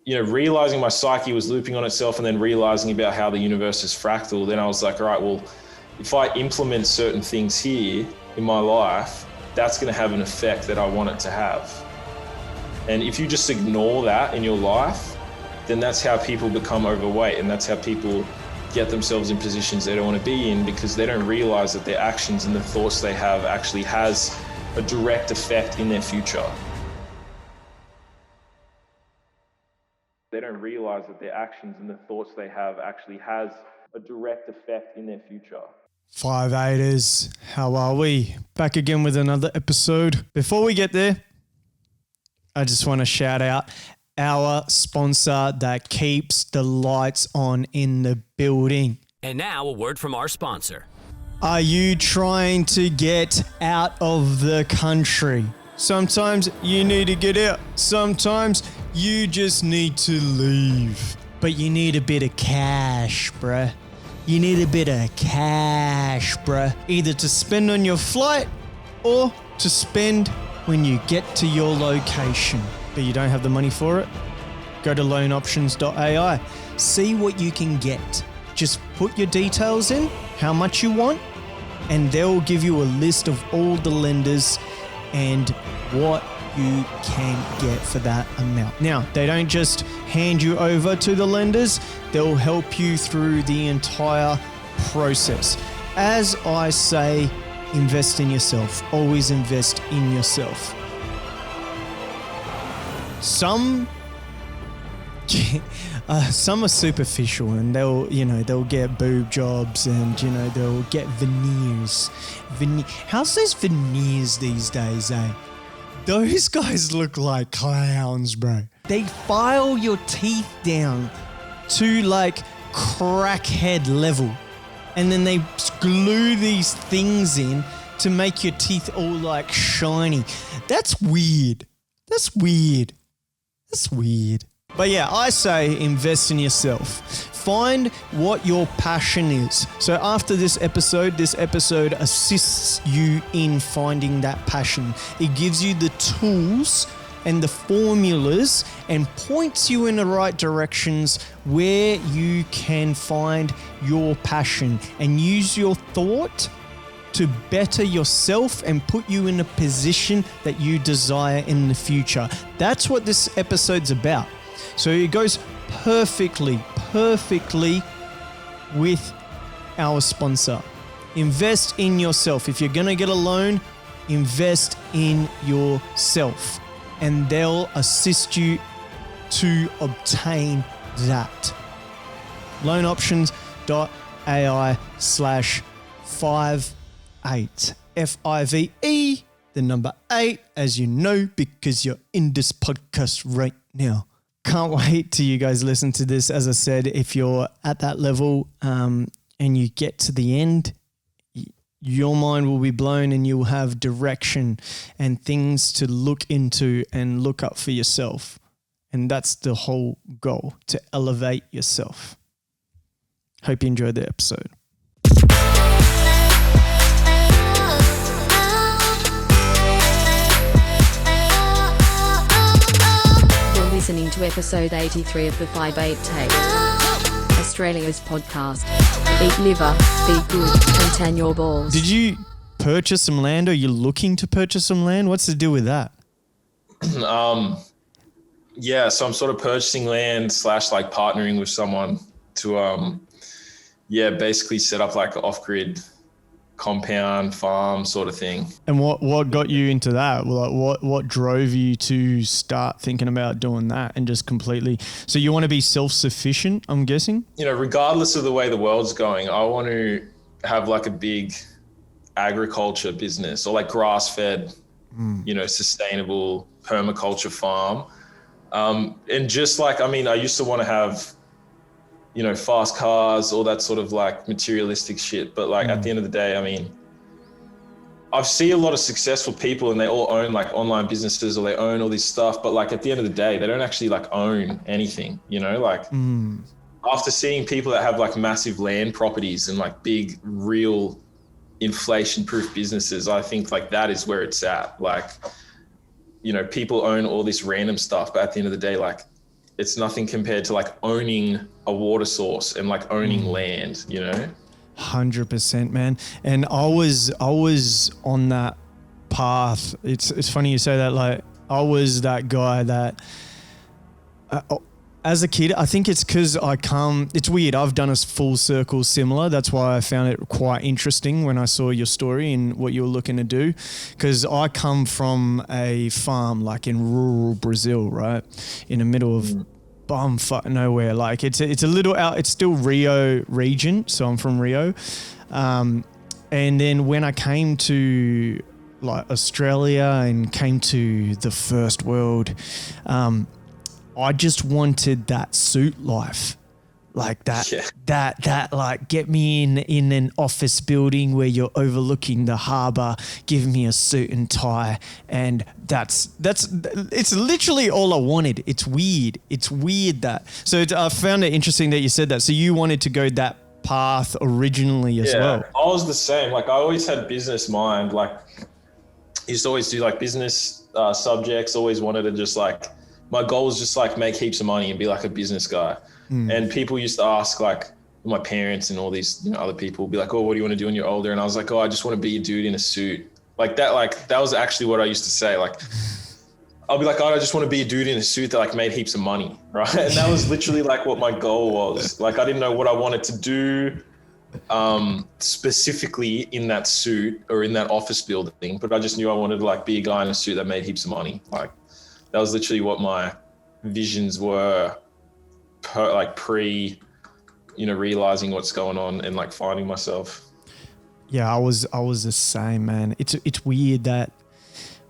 realizing my psyche was looping on itself and then realizing about how the universe is fractal, then I was like, all right, well, if I implement certain things here in my life, that's going to have an effect that I want it to have. And if you just ignore that in your life, then that's how people become overweight, and that's how people get themselves in positions they don't want to be in, because they don't realize that their actions and the thoughts they have actually has a direct effect in their future. They don't realize that their actions and the thoughts they have actually has a direct effect in their future. 5-8ers, how are we? Back again with another episode. Before we get there, I just want to shout out our sponsor that keeps the lights on in the building. And now a word from our sponsor. Are you trying to get out of the country? Sometimes you need to get out. Sometimes you just need to leave. But you need a bit of cash, bruh. You need a bit of cash, bruh. Either to spend on your flight or to spend when you get to your location. But you don't have the money for it? Go to loanoptions.ai. See what you can get. Just put your details in, how much you want, and they'll give you a list of all the lenders and what you can get for that amount. Now, they don't just hand you over to the lenders, they'll help you through the entire process. As I say, invest in yourself. Always invest in yourself. Some are superficial, and they'll get boob jobs, and they'll get veneers. How's those veneers these days, eh? Those guys look like clowns, bro. They file your teeth down to like crackhead level, and then they glue these things in to make your teeth all like shiny. That's weird. But yeah, I say invest in yourself. Find what your passion is. So after this episode assists you in finding that passion. It gives you the tools and the formulas and points you in the right directions where you can find your passion and use your thought to better yourself and put you in a position that you desire in the future. That's what this episode's about. So it goes perfectly with our sponsor. Invest in yourself. If you're going to get a loan, invest in yourself, and they'll assist you to obtain that. Loanoptions.ai/58. FIVE, the number 8, as you know, because you're in this podcast right now. Can't wait till you guys listen to this. As I said, if you're at that level and you get to the end, your mind will be blown and you'll have direction and things to look into and look up for yourself. And that's the whole goal, to elevate yourself. Hope you enjoyed the episode. Listening to episode 83 of the 5-8 Tape, Australia's podcast. Eat liver, be good, and tan your balls. Did you purchase some land, or are you looking to purchase some land? What's the deal with that? Yeah, so I'm sort of purchasing land / like partnering with someone to basically set up like an off-grid compound farm sort of thing. And what got you into that? What drove you to start thinking about doing that and just completely? So you want to be self-sufficient, I'm guessing? Regardless of the way the world's going, I want to have like a big agriculture business or like grass-fed, sustainable permaculture farm. And just like, I used to want to have, fast cars, all that sort of like materialistic shit. But like at the end of the day, I've seen a lot of successful people and they all own like online businesses or they own all this stuff. But like at the end of the day, they don't actually like own anything, After seeing people that have like massive land properties and like big, real inflation-proof businesses, I think like that is where it's at. Like, people own all this random stuff, but at the end of the day, like it's nothing compared to like owning a water source and like owning land, you know? 100%, man. And I was on that path. It's funny you say that. Like, I was that guy that as a kid, I think it's because it's weird. I've done a full circle similar. That's why I found it quite interesting when I saw your story and what you were looking to do. Because I come from a farm like in rural Brazil, right? In the middle of bumfuck nowhere. Like it's a little out, it's still Rio region. So I'm from Rio. And then when I came to like Australia and came to the first world, I just wanted that suit life, like that, that like get me in an office building where you're overlooking the harbor, give me a suit and tie. And it's literally all I wanted. It's weird. I found it interesting that you said that. So you wanted to go that path originally as well. I was the same. Like I always had business mind. Like used to always do like business subjects, always wanted to just like, my goal was just like make heaps of money and be like a business guy. And people used to ask like my parents and all these other people be like, oh, what do you want to do when you're older? And I was like, oh, I just want to be a dude in a suit. Like that was actually what I used to say. Like, I'll be like, oh, I just want to be a dude in a suit that like made heaps of money. Right. And that was literally like what my goal was. Like, I didn't know what I wanted to do specifically in that suit or in that office building, but I just knew I wanted to like be a guy in a suit that made heaps of money. Like, that was literally what my visions were realizing what's going on and like finding myself. Yeah, I was the same, man. It's weird that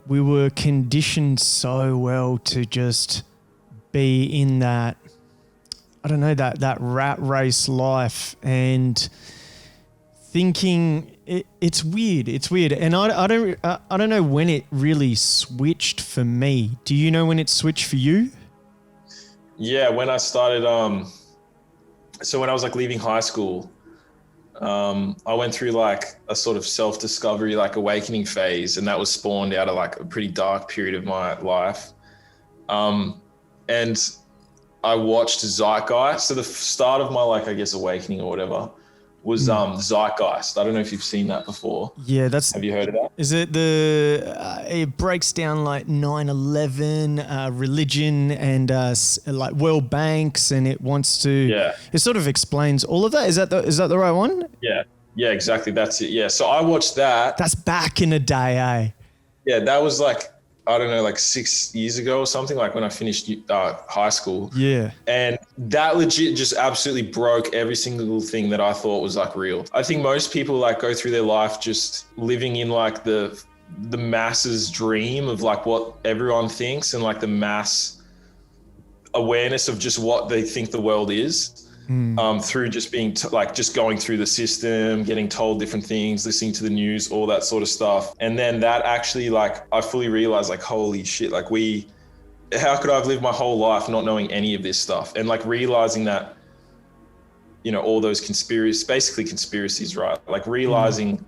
we were conditioned so well to just be in that, I don't know, that rat race life and thinking it's weird. It's weird. And I don't know when it really switched for me. Do you know when it switched for you? Yeah, when I started, so when I was like leaving high school, I went through like a sort of self-discovery, like awakening phase. And that was spawned out of like a pretty dark period of my life. And I watched Zeitgeist. So the start of my like, I guess, awakening or whatever was Zeitgeist. I don't know if you've seen that before. Yeah, have you heard of that? Is it it breaks down like 9/11, religion and like world banks, and it wants to, it sort of explains all of that. Is that the right one? Yeah, exactly. That's it. Yeah. So I watched that. That's back in the day, eh? Yeah, that was like, I don't know, like 6 years ago or something, like when I finished high school. Yeah. And that legit just absolutely broke every single thing that I thought was like real. I think most people like go through their life just living in like the masses dream of like what everyone thinks and like the mass awareness of just what they think the world is. Through just being just going through the system, getting told different things, listening to the news, all that sort of stuff. And then that actually like, I fully realized like, holy shit, like how could I have lived my whole life not knowing any of this stuff? And like realizing that, all those conspiracies, right? Like realizing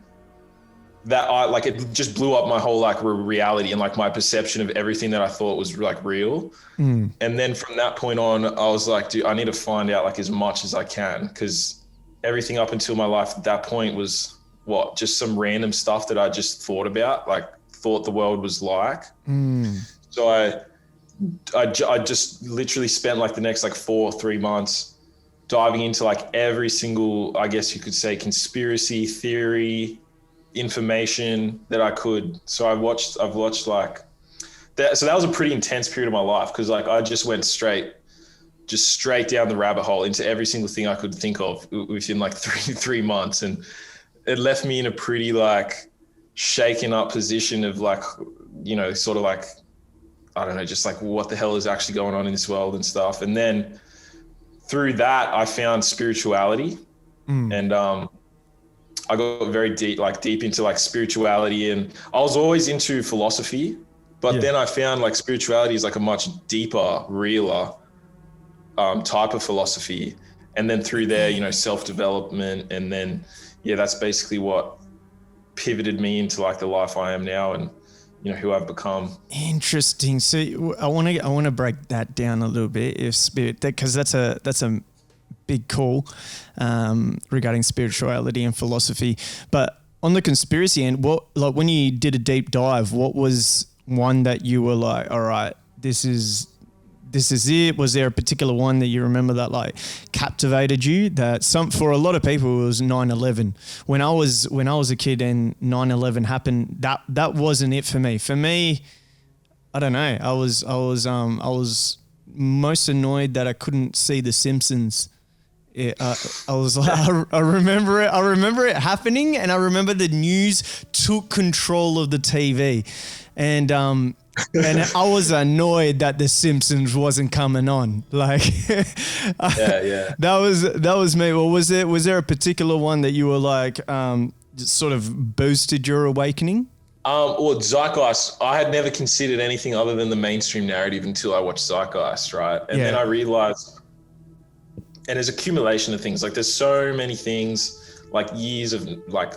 that it just blew up my whole like reality and like my perception of everything that I thought was like real. And then from that point on, I was like, dude, I need to find out like as much as I can, because everything up until my life at that point was just some random stuff that I just thought about, like thought the world was like. So I just literally spent like the next like 3 months diving into like every single, I guess you could say, conspiracy theory information that I could. So I've watched like that. So that was a pretty intense period of my life, because like I just went straight down the rabbit hole into every single thing I could think of within like three months. And it left me in a pretty like shaken up position of like, sort of like, I don't know, just like what the hell is actually going on in this world and stuff. And then through that, I found spirituality and, I got very deep into like spirituality, and I was always into philosophy, but then I found like spirituality is like a much deeper, realer type of philosophy. And then through there, self-development. And then, that's basically what pivoted me into like the life I am now. And you know, who I've become. Interesting. So I want to break that down a little bit, if spirit, because that's a big call regarding spirituality and philosophy. But on the conspiracy end, like when you did a deep dive, what was one that you were like, all right, this is it? Was there a particular one that you remember that like captivated you? That for a lot of people it was 9/11. When I was a kid and 9/11 happened, that wasn't it for me. For me, I don't know. I was most annoyed that I couldn't see The Simpsons. I was like, I remember it. I remember it happening, and I remember the news took control of the TV, and I was annoyed that The Simpsons wasn't coming on. Like, Yeah. That was me. Well, was there a particular one that you were like, sort of boosted your awakening? Well, Zeitgeist, I had never considered anything other than the mainstream narrative until I watched Zeitgeist, right? And then I realized, and there's accumulation of things. Like there's so many things, like years of like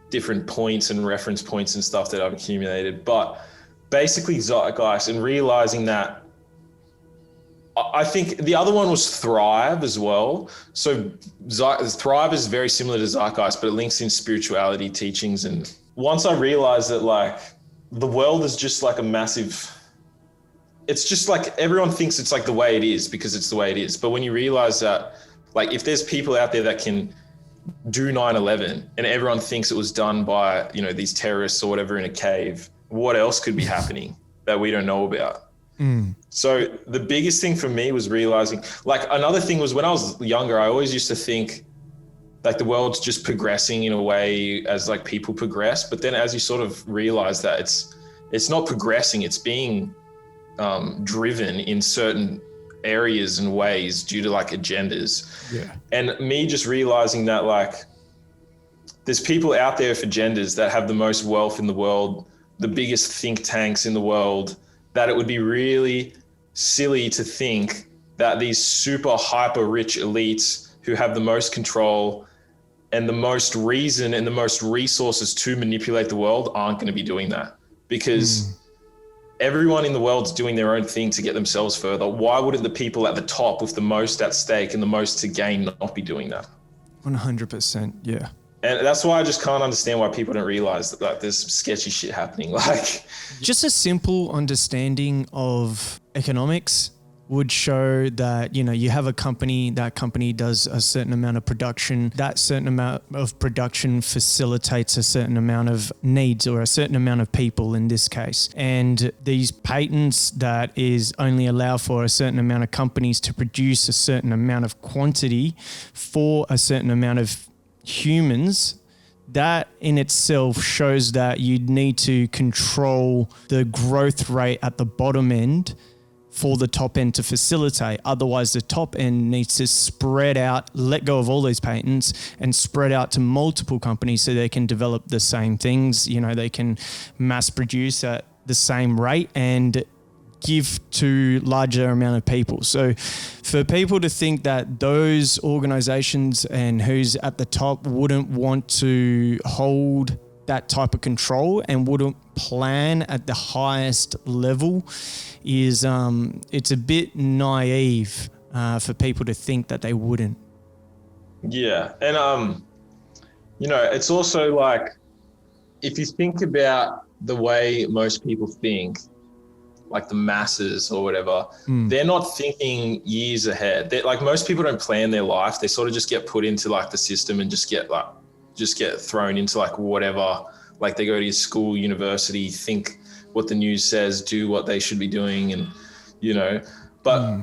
different points and reference points and stuff that I've accumulated. But basically Zeitgeist, and realizing that, I think the other one was Thrive as well. So Thrive is very similar to Zeitgeist, but it links in spirituality teachings. And once I realized that like the world is just like a massive, it's just like everyone thinks it's like the way it is because it's the way it is. But when you realize that, like, if there's people out there that can do 9/11 and everyone thinks it was done by, you know, these terrorists or whatever in a cave, what else could be happening that we don't know about? So the biggest thing for me was realizing, like, another thing was when I was younger, I always used to think like the world's just progressing in a way as like people progress. But then as you sort of realize that it's not progressing, it's being driven in certain areas and ways due to like agendas. Yeah. And me just realizing that like there's people out there with agendas that have the most wealth in the world, the biggest think tanks in the world, that it would be really silly to think that these super hyper rich elites who have the most control and the most reason and the most resources to manipulate the world aren't going to be doing that, because everyone in the world's doing their own thing to get themselves further. Why wouldn't the people at the top with the most at stake and the most to gain not be doing that? 100%, yeah. And that's why I just can't understand why people don't realize that like there's some sketchy shit happening. Like, just a simple understanding of economics would show that, you know, you have a company, that company does a certain amount of production, that certain amount of production facilitates a certain amount of needs or a certain amount of people in this case. And these patents that is only allow for a certain amount of companies to produce a certain amount of quantity for a certain amount of humans, that in itself shows that you need to control the growth rate at the bottom end for the top end to facilitate. Otherwise, the top end needs to spread out, let go of all these patents and spread out to multiple companies so they can develop the same things. You know, they can mass produce at the same rate and give to larger amount of people. So for people to think that those organizations and who's at the top wouldn't want to hold that type of control and wouldn't plan at the highest level is it's a bit naive for people to think that they wouldn't. Yeah. And you know, it's also like, if you think about the way most people think, like the masses or whatever, they're not thinking years ahead. They're, like, most people don't plan their life. They sort of just get put into like the system and just get thrown into like whatever. Like they go to your school, university, think what the news says, do what they should be doing, and you know. But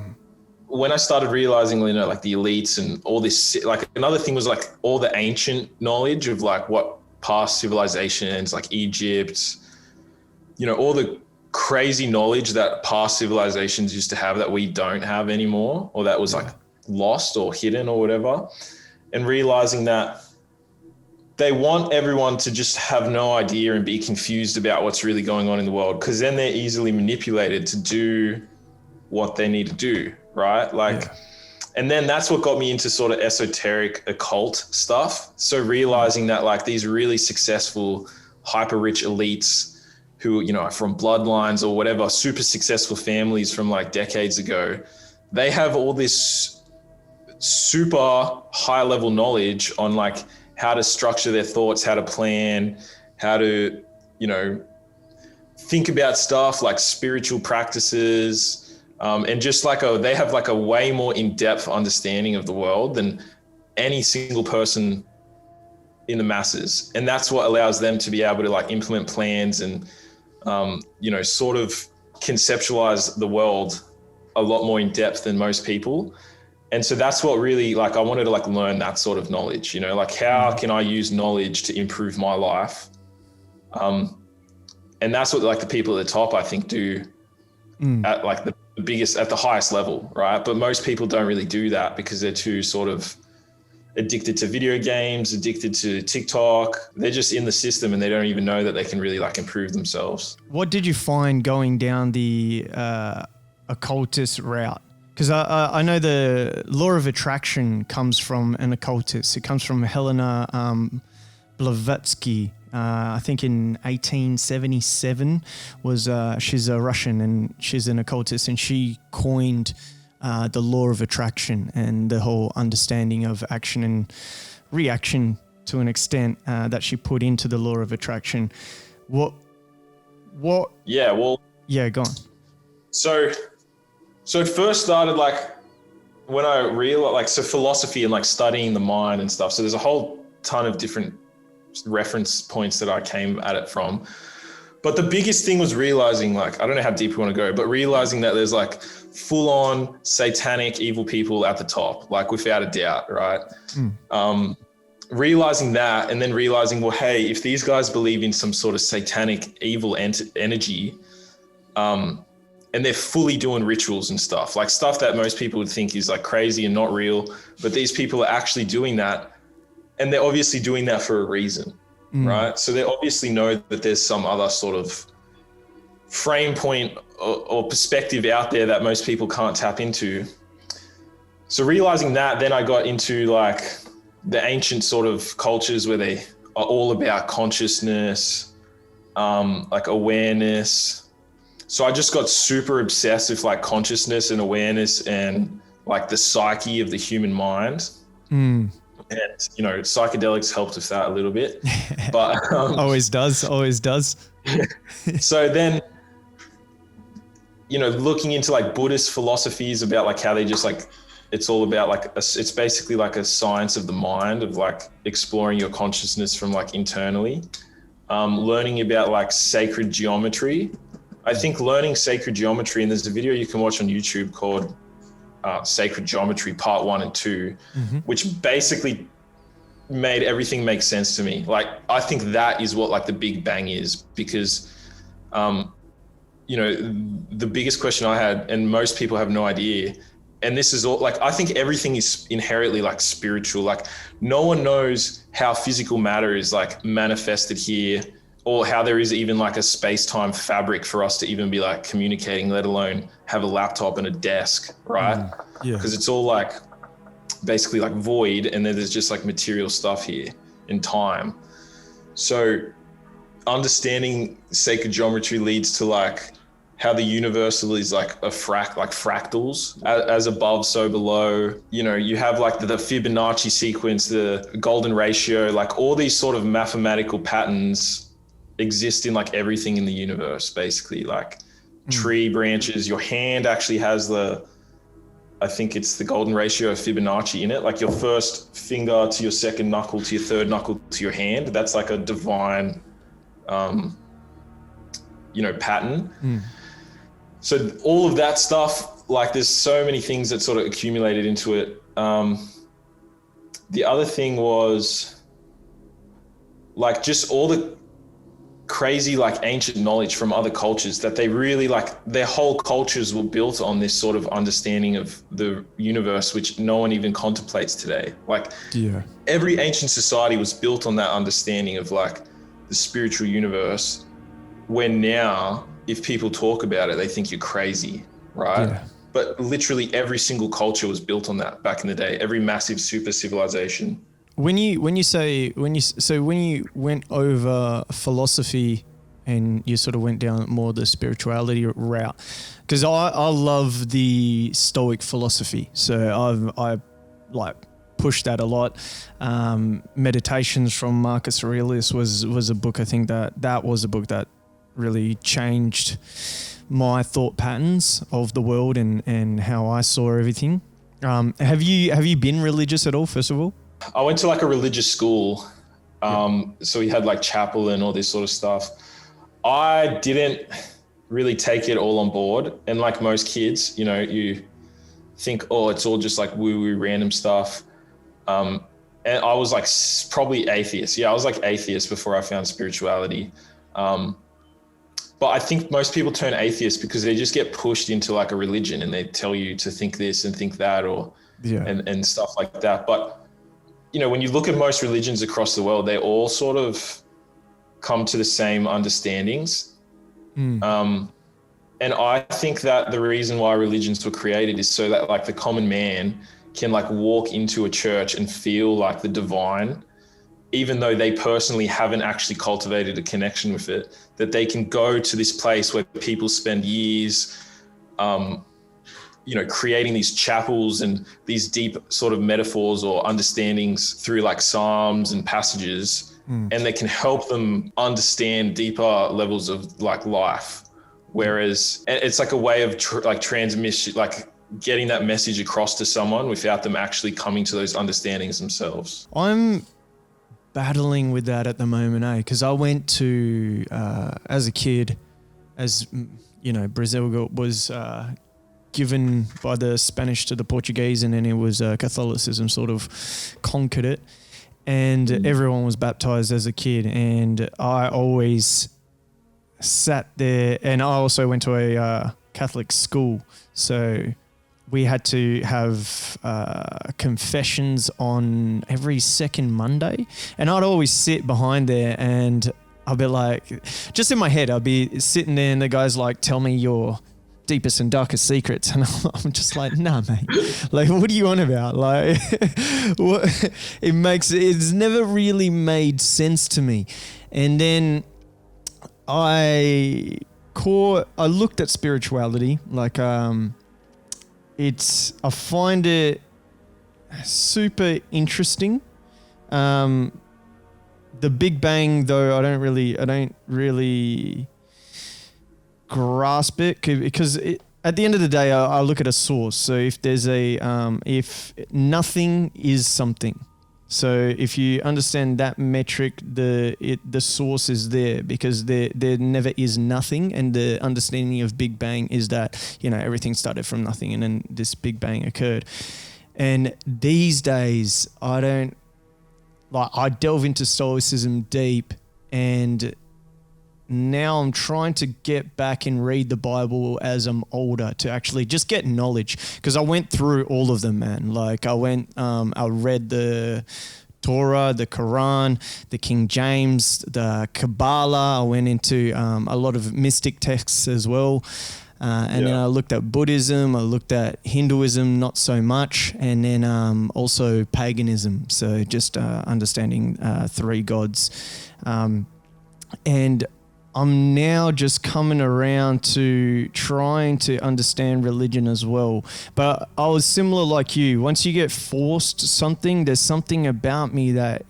when I started realizing, you know, like the elites and all this, like another thing was like all the ancient knowledge of like what past civilizations, like Egypt, you know, all the crazy knowledge that past civilizations used to have that we don't have anymore, or that was like lost or hidden or whatever. And realizing that they want everyone to just have no idea and be confused about what's really going on in the world, because then they're easily manipulated to do what they need to do, right? Like, and then that's what got me into sort of esoteric occult stuff. So realizing that like these really successful, hyper rich elites who, you know, are from bloodlines or whatever, super successful families from like decades ago, they have all this super high level knowledge on like how to structure their thoughts, how to plan, how to, you know, think about stuff like spiritual practices, and just like they have like a way more in-depth understanding of the world than any single person in the masses. And that's what allows them to be able to like implement plans and, you know, sort of conceptualize the world a lot more in depth than most people. And so that's what really, like, I wanted to like learn that sort of knowledge, you know, like how can I use knowledge to improve my life? And that's what like the people at the top, I think, do at like the biggest, at the highest level, right? But most people don't really do that because they're too sort of addicted to video games, addicted to TikTok. They're just in the system and they don't even know that they can really like improve themselves. What did you find going down the occultist route? Because I know the law of attraction comes from an occultist. It comes from Helena Blavatsky. I think in 1877 she's a Russian and she's an occultist, and she coined the law of attraction and the whole understanding of action and reaction to an extent that she put into the law of attraction. What? Yeah, well. Yeah, go on. So it first started like when I realized, like, so philosophy and like studying the mind and stuff. So there's a whole ton of different reference points that I came at it from. But the biggest thing was realizing, like, I don't know how deep you want to go, but realizing that there's like full on satanic evil people at the top, like without a doubt, right? Realizing that, and then realizing, well, hey, if these guys believe in some sort of satanic evil energy, and they're fully doing rituals and stuff, like stuff that most people would think is like crazy and not real, but these people are actually doing that. And they're obviously doing that for a reason, right? So they obviously know that there's some other sort of frame point or perspective out there that most people can't tap into. So realizing that, then I got into like the ancient sort of cultures where they are all about consciousness, like awareness. So I just got super obsessed with like consciousness and awareness and like the psyche of the human mind. And, you know, psychedelics helped with that a little bit, but always does. So then, you know, looking into like Buddhist philosophies about like how they just like, it's all about like, it's basically like a science of the mind, of like exploring your consciousness from like internally, learning about like sacred geometry. I think learning sacred geometry, and there's a video you can watch on YouTube called Sacred Geometry Part 1 and 2, which basically made everything make sense to me. Like, I think that is what like the Big Bang is, because, you know, the biggest question I had, and most people have no idea, and this is all like, I think everything is inherently like spiritual. Like no one knows how physical matter is like manifested here, or how there is even like a space-time fabric for us to even be like communicating, let alone have a laptop and a desk, right? Yeah. Because it's all like basically like void, and then there's just like material stuff here in time. So understanding sacred geometry leads to like how the universal is like like fractals, as above, so below. You know, you have like the Fibonacci sequence, the golden ratio, like all these sort of mathematical patterns exist in like everything in the universe, basically, like tree branches. Your hand actually has I think it's the golden ratio of Fibonacci in it, like your first finger to your second knuckle to your third knuckle to your hand. That's like a divine, you know, pattern. So all of that stuff, like there's so many things that sort of accumulated into it. The other thing was like just all the crazy like ancient knowledge from other cultures that they really like, their whole cultures were built on this sort of understanding of the universe, which no one even contemplates today. Like every ancient society was built on that understanding of like the spiritual universe, when now if people talk about it, they think you're crazy, right? But literally every single culture was built on that back in the day, every massive super civilization. When you went over philosophy and you sort of went down more the spirituality route? Because I love the Stoic philosophy, so I like push that a lot. Meditations from Marcus Aurelius was a book. I think that was a book that really changed my thought patterns of the world and how I saw everything. Have you been religious at all, first of all? I went to like a religious school. So we had like chapel and all this sort of stuff. I didn't really take it all on board. And like most kids, you know, you think, oh, it's all just like woo-woo random stuff. And I was like probably atheist. Yeah, I was like atheist before I found spirituality. But I think most people turn atheist because they just get pushed into like a religion and they tell you to think this and think that and stuff like that. But, you know, when you look at most religions across the world, they all sort of come to the same understandings. And I think that the reason why religions were created is so that like the common man can like walk into a church and feel like the divine, even though they personally haven't actually cultivated a connection with it, that they can go to this place where people spend years, you know, creating these chapels and these deep sort of metaphors or understandings through like Psalms and passages, and they can help them understand deeper levels of like life. Whereas it's like a way of transmission, like getting that message across to someone without them actually coming to those understandings themselves. I'm battling with that at the moment, because I went to, as a kid, as you know, Brazil was given by the Spanish to the Portuguese, and then it was Catholicism sort of conquered it, and everyone was baptized as a kid, and I always sat there, and I also went to a Catholic school, so we had to have confessions on every second Monday, and I'd always sit behind there, and I'd be like, just in my head, I'd be sitting there, and the guys like, tell me your deepest and darkest secrets, and I'm just like, nah, mate, like, what are you on about? Like, what? It's never really made sense to me. And then I looked at spirituality, like, I find it super interesting. The Big Bang, though, I don't really grasp it, because at the end of the day, I look at a source. So if there's if nothing is something, so if you understand that metric, the source is there, because there never is nothing, and the understanding of Big Bang is that, you know, everything started from nothing and then this Big Bang occurred. And these days, I delve into Stoicism deep, and now I'm trying to get back and read the Bible as I'm older to actually just get knowledge, because I went through all of them, man. Like I read the Torah, the Quran, the King James, the Kabbalah. I went into a lot of mystic texts as well. Then I looked at Buddhism, I looked at Hinduism, not so much, and then also paganism. So just understanding three gods. And I'm now just coming around to trying to understand religion as well. But I was similar like you. Once you get forced something, there's something about me that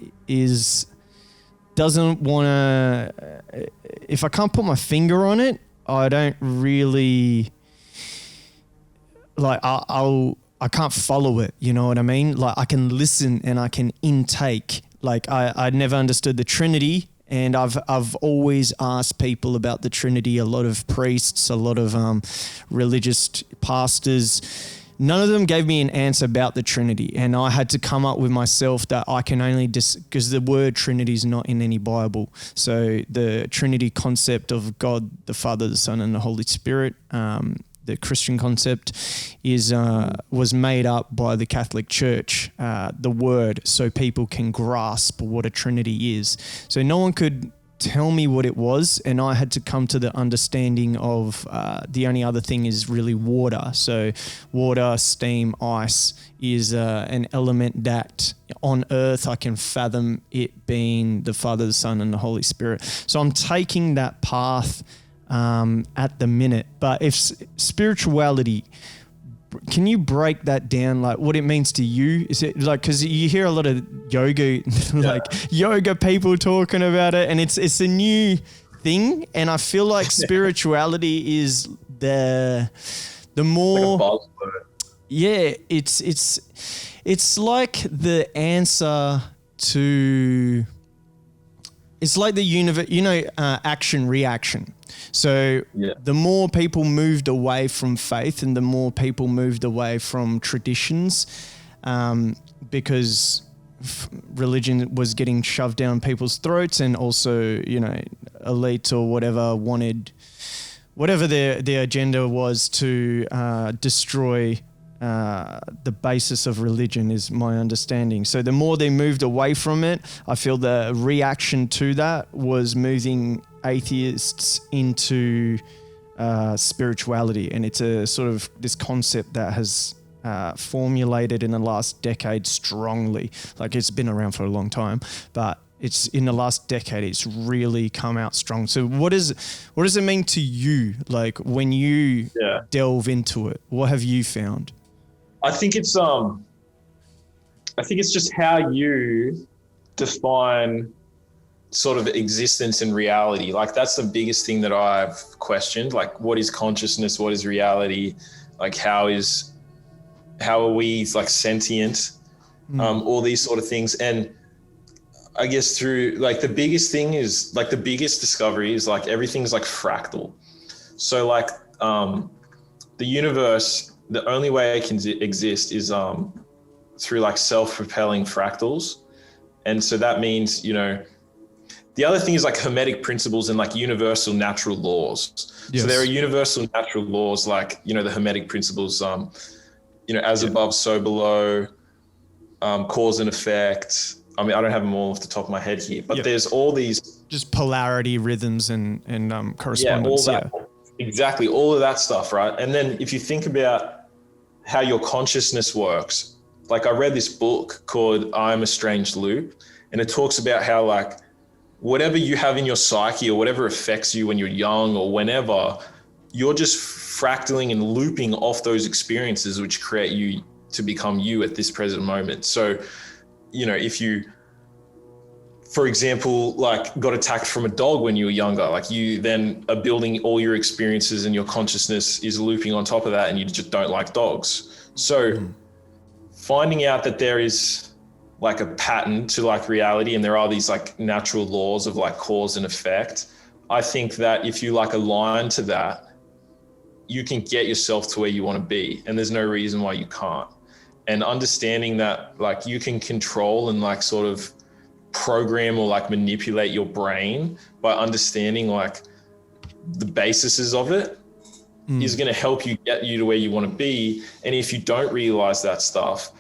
doesn't want to, if I can't put my finger on it, I don't really, like, I can't follow it, you know what I mean? Like, I can listen and I can intake. Like, I never understood the Trinity, and I've always asked people about the Trinity, a lot of priests, a lot of religious pastors. None of them gave me an answer about the Trinity, and I had to come up with myself that I can only because the word Trinity is not in any Bible. So the Trinity concept of God, the Father, the Son, and the Holy Spirit, the Christian concept, was made up by the Catholic Church, the word, so people can grasp what a Trinity is. So no one could tell me what it was, and I had to come to the understanding of the only other thing is really water. So water, steam, ice is an element that on earth I can fathom it being the Father, the Son, and the Holy Spirit. So I'm taking that path at the minute. But if spirituality, can you break that down, like what it means to you? Is it like, because you hear a lot of yoga, like yoga people talking about it, and it's a new thing, and I feel like spirituality is the more, like a buzzword. Yeah, it's like the answer to, it's like the universe, action reaction. So the more people moved away from faith and the more people moved away from traditions, because religion was getting shoved down people's throats, and also, elite or whatever wanted, whatever their agenda was to destroy the basis of religion, is my understanding. So the more they moved away from it, I feel the reaction to that was moving atheists into spirituality. And it's a sort of this concept that has formulated in the last decade strongly. Like, it's been around for a long time, but it's in the last decade, it's really come out strong. So what does it mean to you? Like, when you delve into it, what have you found? I think it's just how you define sort of existence and reality. Like, that's the biggest thing that I've questioned. Like, what is consciousness? What is reality? Like, how are we like sentient? All these sort of things. And I guess through, like, the biggest thing is, like, the biggest discovery is, like, everything's like fractal. So, like, the universe, the only way it can exist is through like self-propelling fractals. And so that means, the other thing is like Hermetic principles and like universal natural laws. Yes. So there are universal natural laws, like, the Hermetic principles, as above, so below, cause and effect. I mean, I don't have them all off the top of my head here, but there's all these. Just polarity, rhythms, and correspondence. Yeah, all that. Exactly, all of that stuff, right? And then if you think about how your consciousness works, like, I read this book called I'm a Strange Loop, and it talks about how, like, whatever you have in your psyche or whatever affects you when you're young or whenever, you're just fractaling and looping off those experiences which create you to become you at this present moment. So, if you, for example, like, got attacked from a dog when you were younger, like, you then are building all your experiences and your consciousness is looping on top of that, and you just don't like dogs. So finding out that there is like a pattern to like reality, and there are these like natural laws of like cause and effect, I think that if you like align to that, you can get yourself to where you want to be, and there's no reason why you can't. And understanding that, like, you can control and like sort of program or like manipulate your brain by understanding like the bases of it is going to help you get you to where you want to be. And if you don't realize that stuff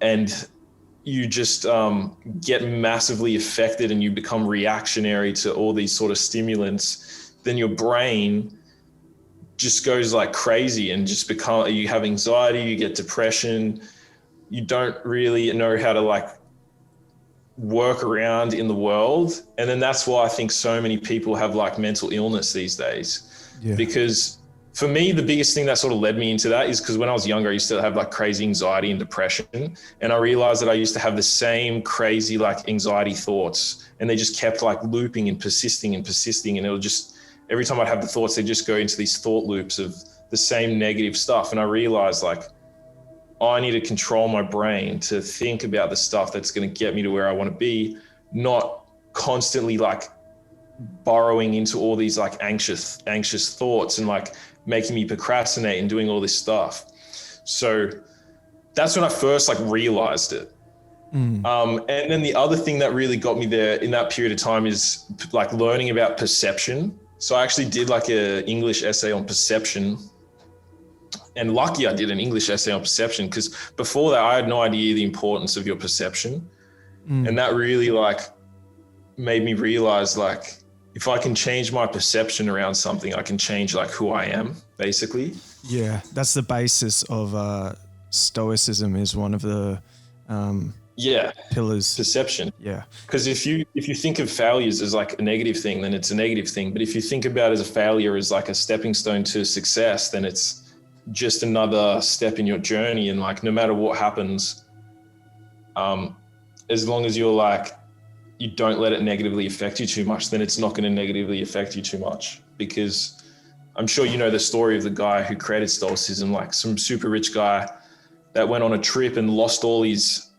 and you just get massively affected and you become reactionary to all these sort of stimulants, then your brain just goes like crazy and just you have anxiety, you get depression, you don't really know how to like work around in the world. And then that's why I think so many people have like mental illness these days. Because for me, the biggest thing that sort of led me into that is because when I was younger, I used to have like crazy anxiety and depression. And I realized that I used to have the same crazy like anxiety thoughts, and they just kept like looping and persisting. And it would just, every time I'd have the thoughts, they'd just go into these thought loops of the same negative stuff. And I realized like, I need to control my brain to think about the stuff that's going to get me to where I want to be, not constantly like burrowing into all these like anxious thoughts and like making me procrastinate and doing all this stuff. So that's when I first like realized it. And then the other thing that really got me there in that period of time is like learning about perception. So I actually did like an English essay on perception. And lucky I did an English essay on perception, because before that I had no idea the importance of your perception. And that really like made me realize like if I can change my perception around something, I can change like who I am, basically. Yeah, that's the basis of Stoicism, is one of the pillars. Perception. Yeah. Because if you think of failures as like a negative thing, then it's a negative thing. But if you think about it as a failure as like a stepping stone to success, then it's just another step in your journey. And like, no matter what happens, as long as you're like, you don't let it negatively affect you too much, then it's not going to negatively affect you too much. Because I'm sure you know the story of the guy who created Stoicism, like some super rich guy that went on a trip and lost all his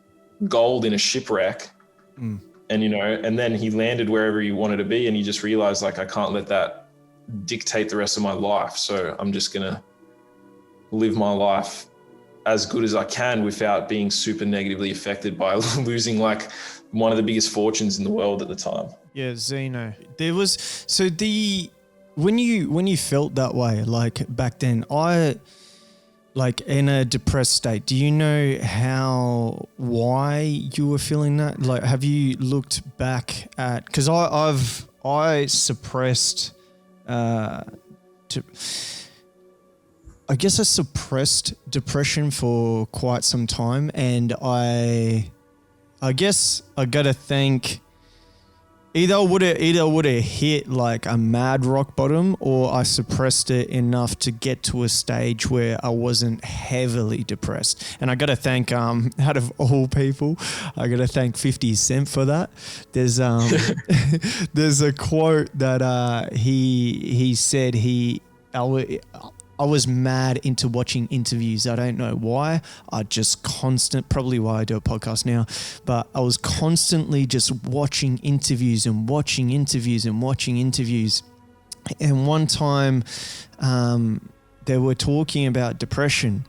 gold in a shipwreck. And, and then he landed wherever he wanted to be. And he just realized, like, I can't let that dictate the rest of my life. So I'm just going to live my life as good as I can without being super negatively affected by losing like one of the biggest fortunes in the world at the time. Yeah, Zeno. There was, when you felt that way, like back then, like in a depressed state, do you know why you were feeling that? Like, have you looked back at, because I suppressed, I suppressed depression for quite some time, and I guess I gotta think either would have hit like a mad rock bottom, or I suppressed it enough to get to a stage where I wasn't heavily depressed. And I gotta thank out of all people, I gotta thank 50 Cent for that. There's there's a quote that he said I was mad into watching interviews. I don't know why. Probably why I do a podcast now, but I was constantly just watching interviews and watching interviews and watching interviews. And one time they were talking about depression,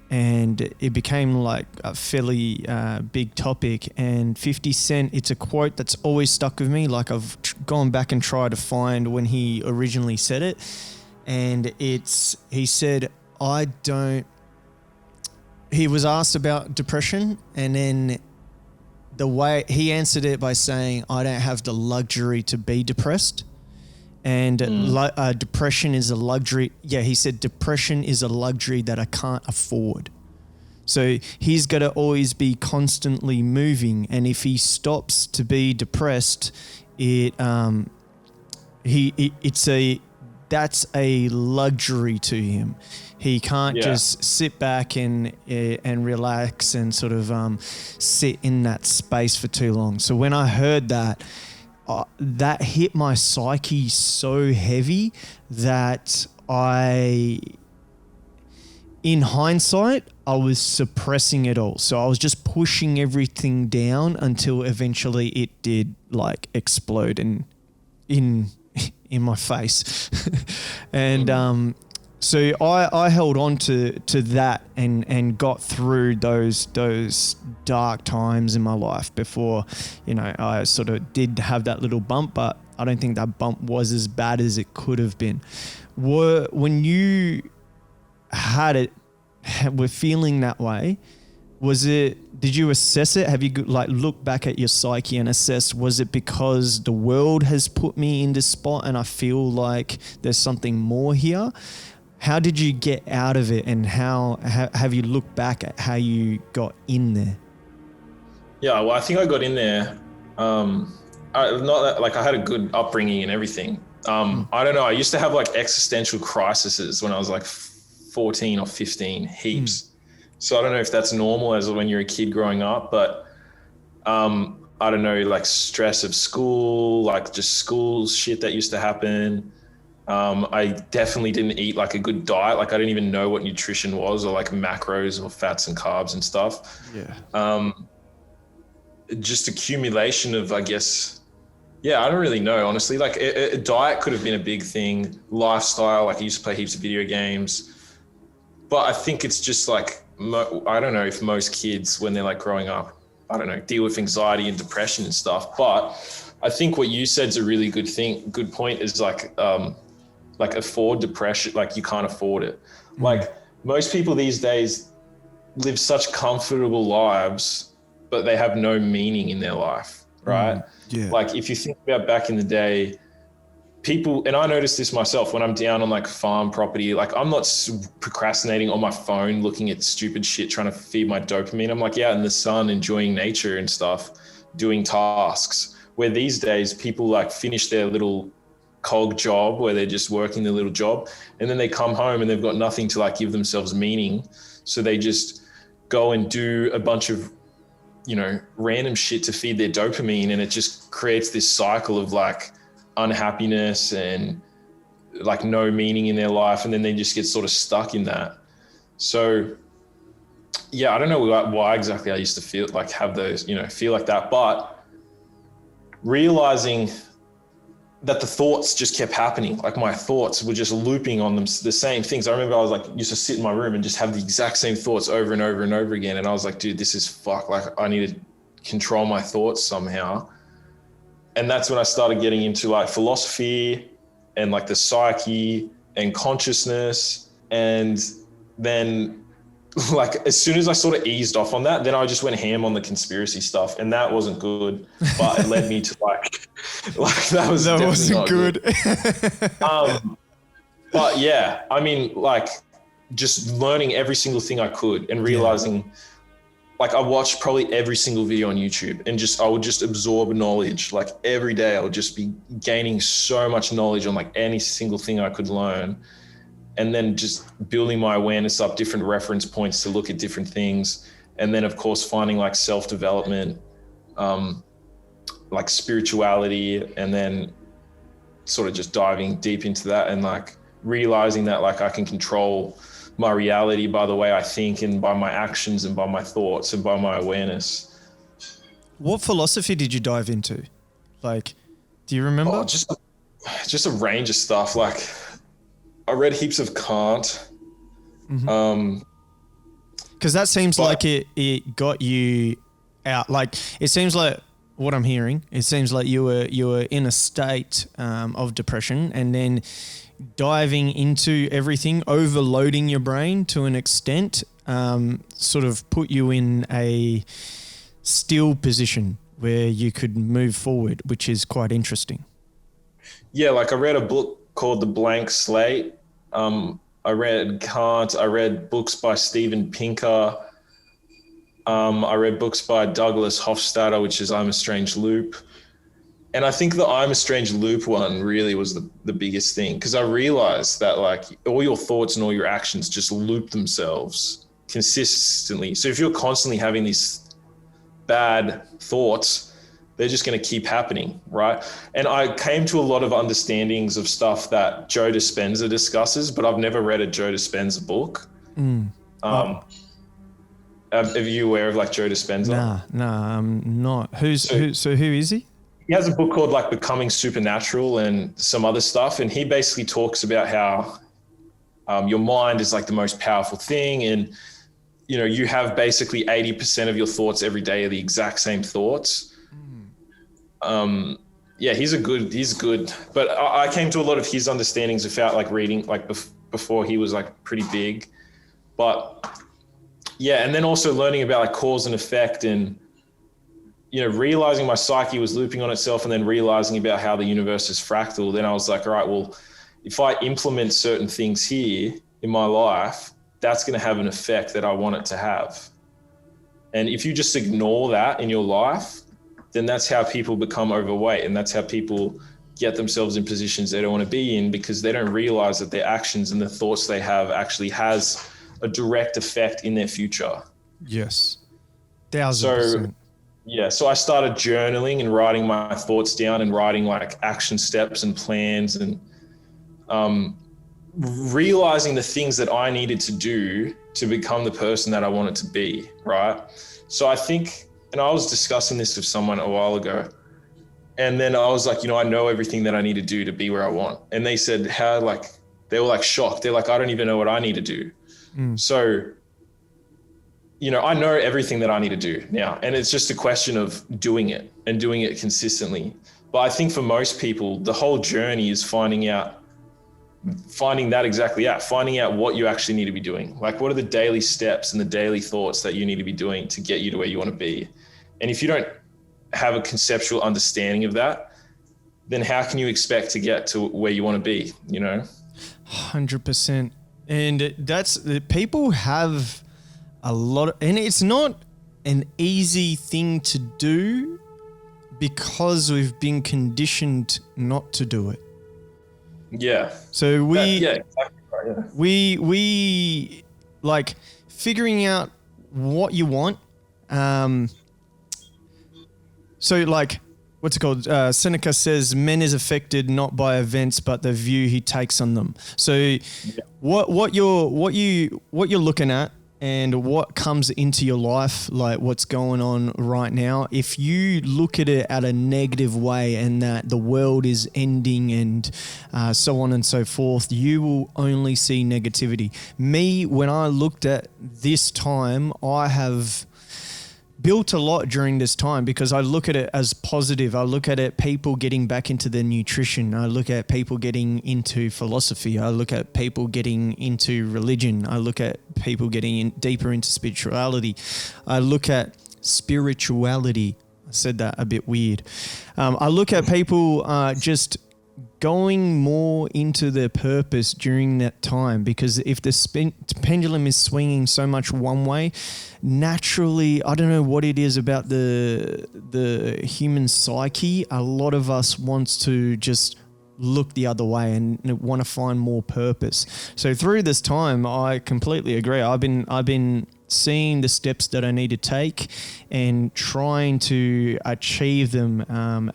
and it became like a fairly big topic. And 50 Cent, it's a quote that's always stuck with me. Like, I've gone back and tried to find when he originally said it. And he said, he was asked about depression, and then the way he answered it by saying, I don't have the luxury to be depressed. And depression is a luxury. Yeah, he said depression is a luxury that I can't afford. So he's got to always be constantly moving. And if he stops to be depressed, that's a luxury to him. He can't just sit back and relax and sort of sit in that space for too long. So when I heard that, that hit my psyche so heavy that in hindsight, I was suppressing it all. So I was just pushing everything down until eventually it did like explode in my face. And so I held on to that and got through those dark times in my life before, I sort of did have that little bump, but I don't think that bump was as bad as it could have been. When you were feeling that way, did you assess it? Have you like looked back at your psyche and assessed, was it because the world has put me in this spot and I feel like there's something more here? How did you get out of it, and how have you looked back at how you got in there? Yeah, well, I think I got in there. I had a good upbringing and everything. I don't know. I used to have like existential crises when I was like 14 or 15, heaps. So I don't know if that's normal as when you're a kid growing up, but I don't know, like stress of school, like just school shit that used to happen. I definitely didn't eat like a good diet. Like I didn't even know what nutrition was, or like macros or fats and carbs and stuff. Yeah. Just accumulation of, I guess, I don't really know, honestly. Like a diet could have been a big thing. Lifestyle, like I used to play heaps of video games. But I think it's just like, I don't know if most kids, when they're like growing up, I don't know, deal with anxiety and depression and stuff. But I think what you said is a really good point is like afford depression, like you can't afford it. Like most people these days live such comfortable lives, but they have no meaning in their life, right? Yeah. Like if you think about back in the day, people, and I notice this myself when I'm down on like farm property, like I'm not procrastinating on my phone, looking at stupid shit, trying to feed my dopamine. I'm like, yeah, in the sun, enjoying nature and stuff, doing tasks. Where these days people like finish their little cog job where they're just working their little job, and then they come home and they've got nothing to like give themselves meaning. So they just go and do a bunch of, you know, random shit to feed their dopamine. And it just creates this cycle of like unhappiness and like no meaning in their life. And then they just get sort of stuck in that. So yeah, I don't know why exactly I used to feel like have those, you know, feel like that, but realizing that the thoughts just kept happening. Like my thoughts were just looping on them, the same things. I remember I was like, used to sit in my room and just have the exact same thoughts over and over and over again. And I was like, dude, this is fuck. Like I need to control my thoughts somehow. And that's when I started getting into like philosophy and like the psyche and consciousness. And then like as soon as I sort of eased off on that, then I just went ham on the conspiracy stuff, and that wasn't good. But it led me to like that wasn't good. But yeah, I mean, like just learning every single thing I could and realizing, like I watched probably every single video on YouTube, and I would just absorb knowledge. Like every day I would just be gaining so much knowledge on like any single thing I could learn. And then just building my awareness up, different reference points to look at different things. And then of course, finding like self-development, like spirituality, and then sort of just diving deep into that and like realizing that like I can control my reality by the way I think and by my actions and by my thoughts and by my awareness. What philosophy did you dive into? Like, do you remember? Oh, just a range of stuff. Like I read heaps of Kant. Because that seems like it got you out. Like it seems like what I'm hearing. It seems like you were in a state of depression, and then diving into everything, overloading your brain to an extent, sort of put you in a still position where you could move forward, which is quite interesting. Yeah, like I read a book called The Blank Slate. I read Kant. I read books by Steven Pinker. I read books by Douglas Hofstadter, which is I'm a Strange Loop. And I think the I'm a Strange Loop one really was the biggest thing, because I realized that like all your thoughts and all your actions just loop themselves consistently. So if you're constantly having these bad thoughts, they're just going to keep happening, right? And I came to a lot of understandings of stuff that Joe Dispenza discusses, but I've never read a Joe Dispenza book. Are you aware of like Joe Dispenza? Nah, I'm not. Who is he? He has a book called like Becoming Supernatural and some other stuff. And he basically talks about how your mind is like the most powerful thing. And, you know, you have basically 80% of your thoughts every day are the exact same thoughts. Yeah, he's good. But I came to a lot of his understandings without like reading, like before he was like pretty big. But yeah, and then also learning about like cause and effect, and, you know, realizing my psyche was looping on itself, and then realizing about how the universe is fractal. Then I was like, all right, well, if I implement certain things here in my life, that's going to have an effect that I want it to have. And if you just ignore that in your life, then that's how people become overweight, and that's how people get themselves in positions they don't want to be in, because they don't realize that their actions and the thoughts they have actually has a direct effect in their future. Yes. 1000%. So I started journaling and writing my thoughts down and writing like action steps and plans, and realizing the things that I needed to do to become the person that I wanted to be, right? So I think, and I was discussing this with someone a while ago, and then I was like, you know, I know everything that I need to do to be where I want. And they said, how, like, they were like shocked. They're like, I don't even know what I need to do. So, you know, I know everything that I need to do now, and it's just a question of doing it and doing it consistently. But I think for most people, the whole journey is finding out what you actually need to be doing. Like, what are the daily steps and the daily thoughts that you need to be doing to get you to where you want to be? And if you don't have a conceptual understanding of that, then how can you expect to get to where you want to be, you know? 100%. And that's, people have a lot, and it's not an easy thing to do because we've been conditioned not to do it. Yeah. So exactly right, yeah. we like figuring out what you want. So like, what's it called? Seneca says, "Man is affected not by events, but the view he takes on them." So, what you're looking at and what comes into your life, like what's going on right now, if you look at it at a negative way and that the world is ending and so on and so forth, you will only see negativity. Me, when I looked at this time, I have built a lot during this time because I look at it as positive. I look at it, people getting back into their nutrition. I look at people getting into philosophy. I look at people getting into religion. I look at people getting deeper into spirituality. I look at spirituality. I said that a bit weird. I look at people just going more into their purpose during that time, because if the pendulum is swinging so much one way, naturally, I don't know what it is about the human psyche, a lot of us wants to just look the other way and want to find more purpose. So through this time, I completely agree. I've been seeing the steps that I need to take and trying to achieve them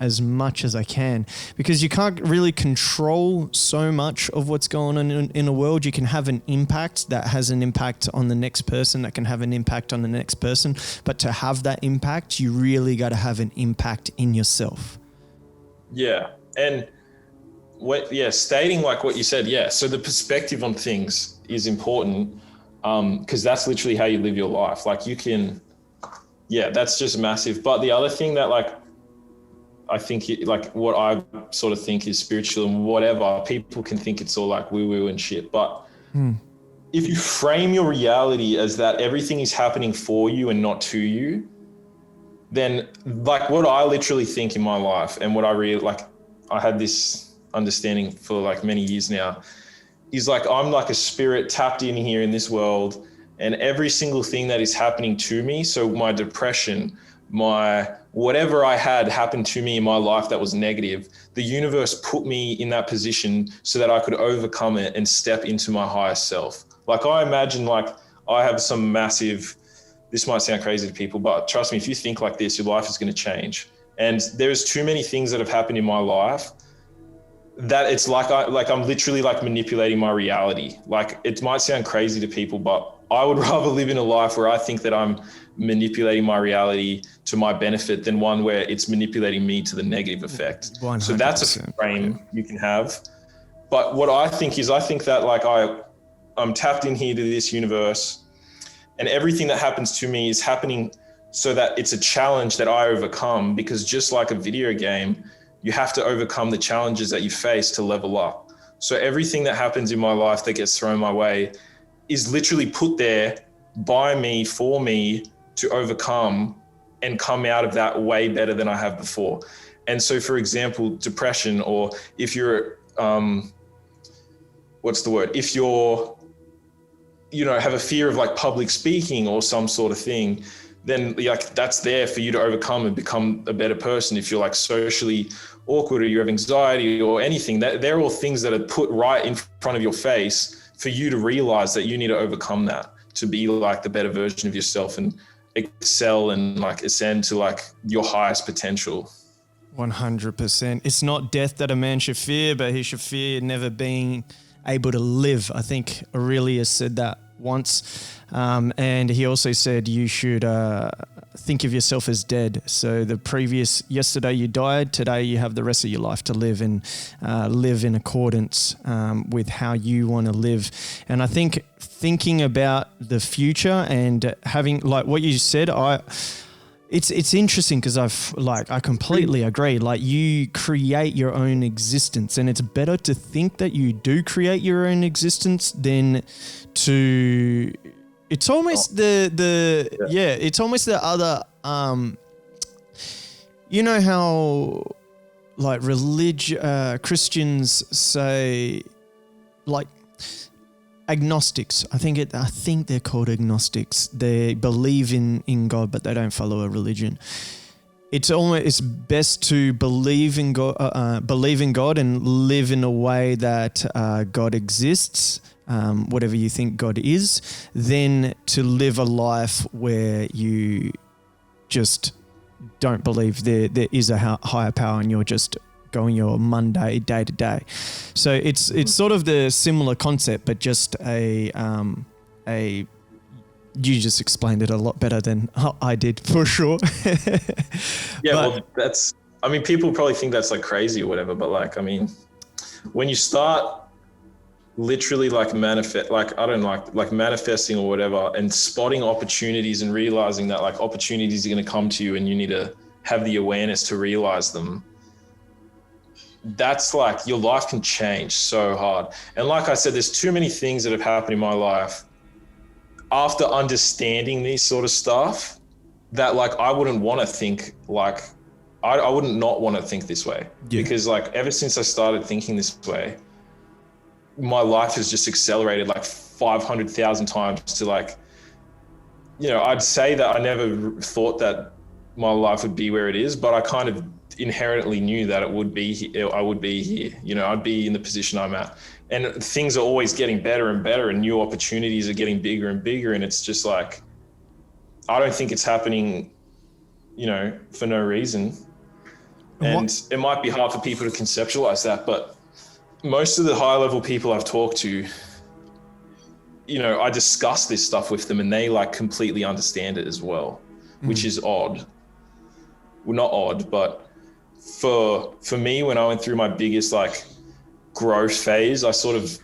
as much as I can, because you can't really control so much of what's going on in the world. You can have an impact that has an impact on the next person, that can have an impact on the next person, but to have that impact, you really got to have an impact in yourself. Yeah. And stating like what you said, so the perspective on things is important, because that's literally how you live your life. Like you can, that's just massive. But the other thing that like, I think like what I sort of think is spiritual and whatever, people can think it's all like woo-woo and shit. But if you frame your reality as that everything is happening for you and not to you, then like what I literally think in my life and what I really like, I had this understanding for like many years now, is like I'm like a spirit tapped in here in this world, and every single thing that is happening to me, so my depression, my whatever I had happened to me in my life that was negative, the universe put me in that position so that I could overcome it and step into my higher self. Like I imagine like I have some massive, this might sound crazy to people, but trust me, if you think like this, your life is going to change. And there's too many things that have happened in my life that it's like I'm literally like manipulating my reality. Like it might sound crazy to people, but I would rather live in a life where I think that I'm manipulating my reality to my benefit than one where it's manipulating me to the negative effect. 100%. So that's a frame you can have. But what I think is, I think that like I'm tapped in here to this universe, and everything that happens to me is happening so that it's a challenge that I overcome, because just like a video game, you have to overcome the challenges that you face to level up. So everything that happens in my life that gets thrown my way is literally put there by me, for me to overcome and come out of that way better than I have before. And so, for example, depression, or if you're, if you're, have a fear of like public speaking or some sort of thing, then like that's there for you to overcome and become a better person. If you're like socially awkward or you have anxiety or anything, that they're all things that are put right in front of your face for you to realize that you need to overcome that to be like the better version of yourself and excel and like ascend to like your highest potential. 100%. It's not death that a man should fear, but he should fear never being able to live. I think Aurelius said that once. And he also said you should think of yourself as dead. So yesterday you died, today you have the rest of your life to live, and live in accordance with how you want to live. And I think thinking about the future and having, like what you said, it's interesting because I completely agree. Like you create your own existence, and it's better to think that you do create your own existence than to. It's almost it's almost the other. You know how like Christians say, like agnostics. I think they're called agnostics. They believe in God, but they don't follow a religion. It's best to believe in God and live in a way that God exists, whatever you think God is, than to live a life where you just don't believe there is a higher power and you're just going your Monday day to day. So it's sort of the similar concept, but just a you just explained it a lot better than I did, for sure. Yeah, well, people probably think that's like crazy or whatever, but like, I mean, when you start literally like manifesting or whatever, and spotting opportunities and realizing that like opportunities are going to come to you and you need to have the awareness to realize them, that's like your life can change so hard. And like I said, there's too many things that have happened in my life after understanding these sort of stuff that like I wouldn't want to think like I wouldn't not want to think this way. Yeah. Because like ever since I started thinking this way, my life has just accelerated like 500,000 times to like, I'd say that I never thought that my life would be where it is, but I kind of inherently knew that I would be here. I'd be in the position I'm at, and things are always getting better and better, and new opportunities are getting bigger and bigger. And it's just like, I don't think it's happening, for no reason. And it might be hard for people to conceptualize that, but most of the high level people I've talked to, I discuss this stuff with them and they like completely understand it as well, which is odd. Well, not odd, but for me, when I went through my biggest like growth phase, I sort of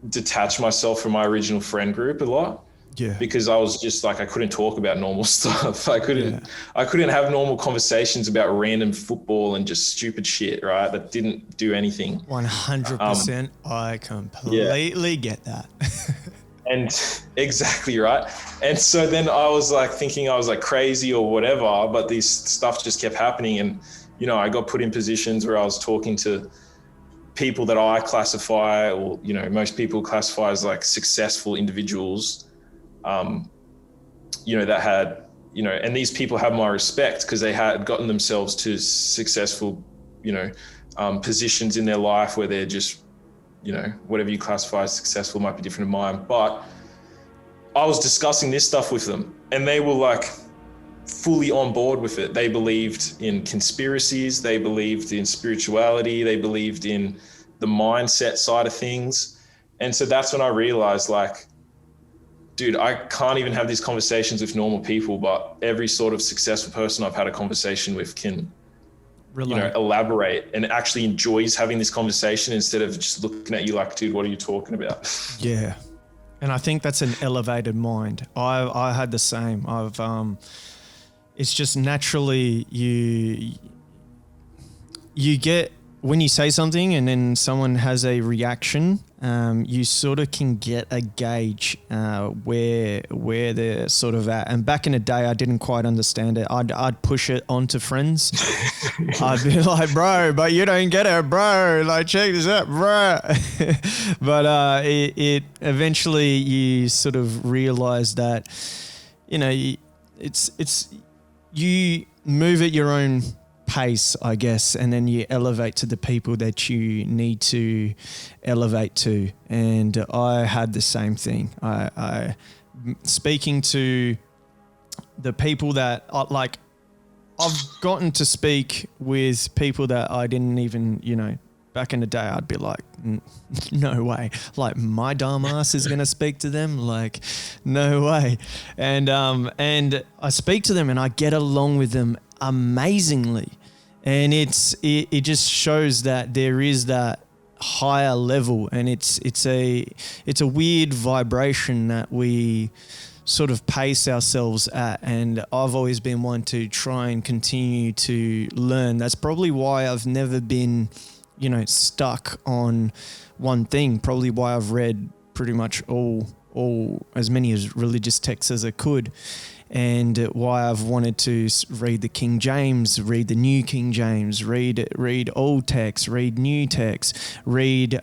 detached myself from my original friend group a lot. Yeah. Because I was just like, I couldn't talk about normal stuff. I couldn't have normal conversations about random football and just stupid shit, right? That didn't do anything. 100%. I completely get that. And exactly, right. And so then I was like thinking I was like crazy or whatever, but this stuff just kept happening. And, I got put in positions where I was talking to people that I classify, or, most people classify as like successful individuals, that had, and these people have my respect because they had gotten themselves to successful, positions in their life where they're just, whatever you classify as successful might be different than mine. But I was discussing this stuff with them and they were like fully on board with it. They believed in conspiracies. They believed in spirituality. They believed in the mindset side of things. And so that's when I realized like, dude, I can't even have these conversations with normal people, but every sort of successful person I've had a conversation with can, elaborate and actually enjoys having this conversation instead of just looking at you like, dude, what are you talking about? Yeah. And I think that's an elevated mind. I had the same. It's just naturally you get, when you say something and then someone has a reaction, you sort of can get a gauge where they're sort of at. And back in the day, I didn't quite understand it. I'd push it onto friends. I'd be like, bro, but you don't get it, bro. Like, check this out, bro. But it eventually you sort of realize that, it's you move at your own pace, I guess, and then you elevate to the people that you need to elevate to. And I had the same thing. I speaking to the people that I've gotten to speak with people that I didn't even, back in the day, I'd be like, no way. Like, my dumb ass is going to speak to them? Like, no way. And I speak to them and I get along with them amazingly. And it just shows that there is that higher level, and it's a weird vibration that we sort of pace ourselves at. And I've always been one to try and continue to learn. That's probably why I've never been, stuck on one thing. Probably why I've read pretty much all as many as religious texts as I could. and why I've wanted to read the King James, read the New King James, read old texts, read new texts, read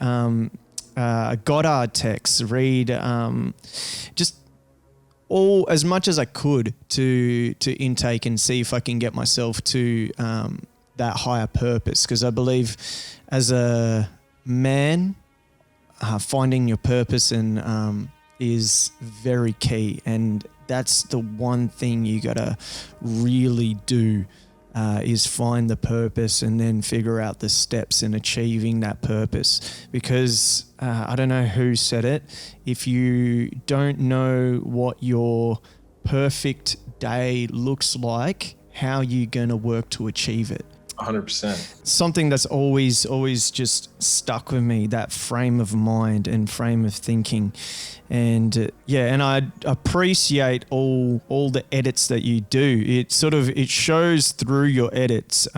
Goddard texts, read just all as much as I could to intake and see if I can get myself to that higher purpose, because I believe as a man, finding your purpose and is very key, and that's the one thing you gotta really do is find the purpose and then figure out the steps in achieving that purpose. Because I don't know who said it, if you don't know what your perfect day looks like, how are you gonna work to achieve it? 100%. Something that's always just stuck with me, that frame of mind and frame of thinking. And and I appreciate all the edits that you do. It shows through your edits,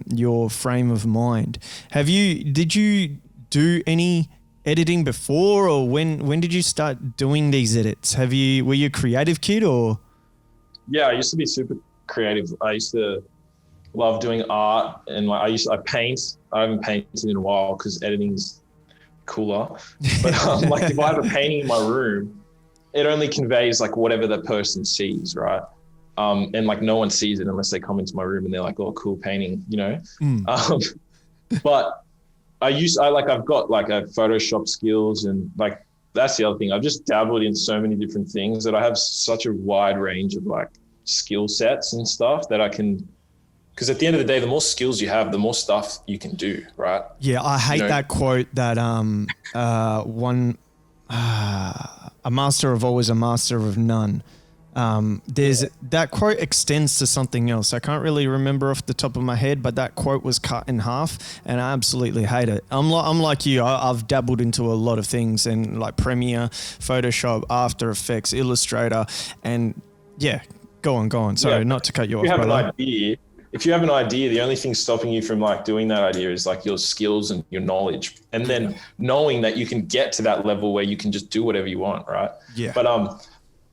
your frame of mind. Did you do any editing before, or when did you start doing these edits? Were you a creative kid, or? Yeah, I used to be super creative. I used to love doing art, and I paint. I haven't painted in a while because editing's cooler. But like if I have a painting in my room, it only conveys like whatever the person sees, right? And like no one sees it unless they come into my room and they're like, "Oh, cool painting," you know. But I've got like a Photoshop skills, and like that's the other thing. I've just dabbled in so many different things that I have such a wide range of like skill sets and stuff that I can. Because at the end of the day, the more skills you have, the more stuff you can do, right? Yeah, I hate that quote that a master of all is a master of none. That quote extends to something else. I can't really remember off the top of my head, but that quote was cut in half, and I absolutely hate it. I'm like you. I've dabbled into a lot of things, and like Premiere, Photoshop, After Effects, Illustrator, and yeah, go on. Sorry, not to cut you off, brother. If you have an idea, the only thing stopping you from like doing that idea is like your skills and your knowledge, and then knowing that you can get to that level where you can just do whatever you want, right? Yeah. But